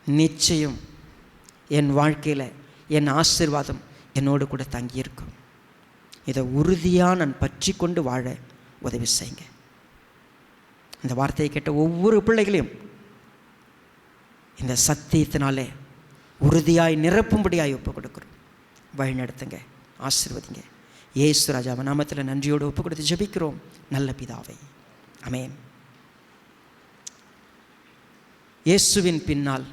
நிச்சயம் என் வாழ்க்கையில் என் ஆசீர்வாதம் என்னோடு கூட தங்கியிருக்கும். இதை உறுதியாக நான் பற்றி கொண்டு வாழ உதவி செய்யுங்க. இந்த வார்த்தையை கேட்ட ஒவ்வொரு பிள்ளைகளையும் இந்த சத்தியத்தினாலே உறுதியாய் நிரப்பும்படியாய் ஒப்பு கொடுக்குறோம். வழிநடத்துங்க, ஆசீர்வதிங்க. இயேசு ராஜாவை நாமத்தில் நன்றியோடு ஒப்பு கொடுத்து ஜெபிக்கிறோம் நல்ல பிதாவே, ஆமென். இயேசுவின் பின்னால்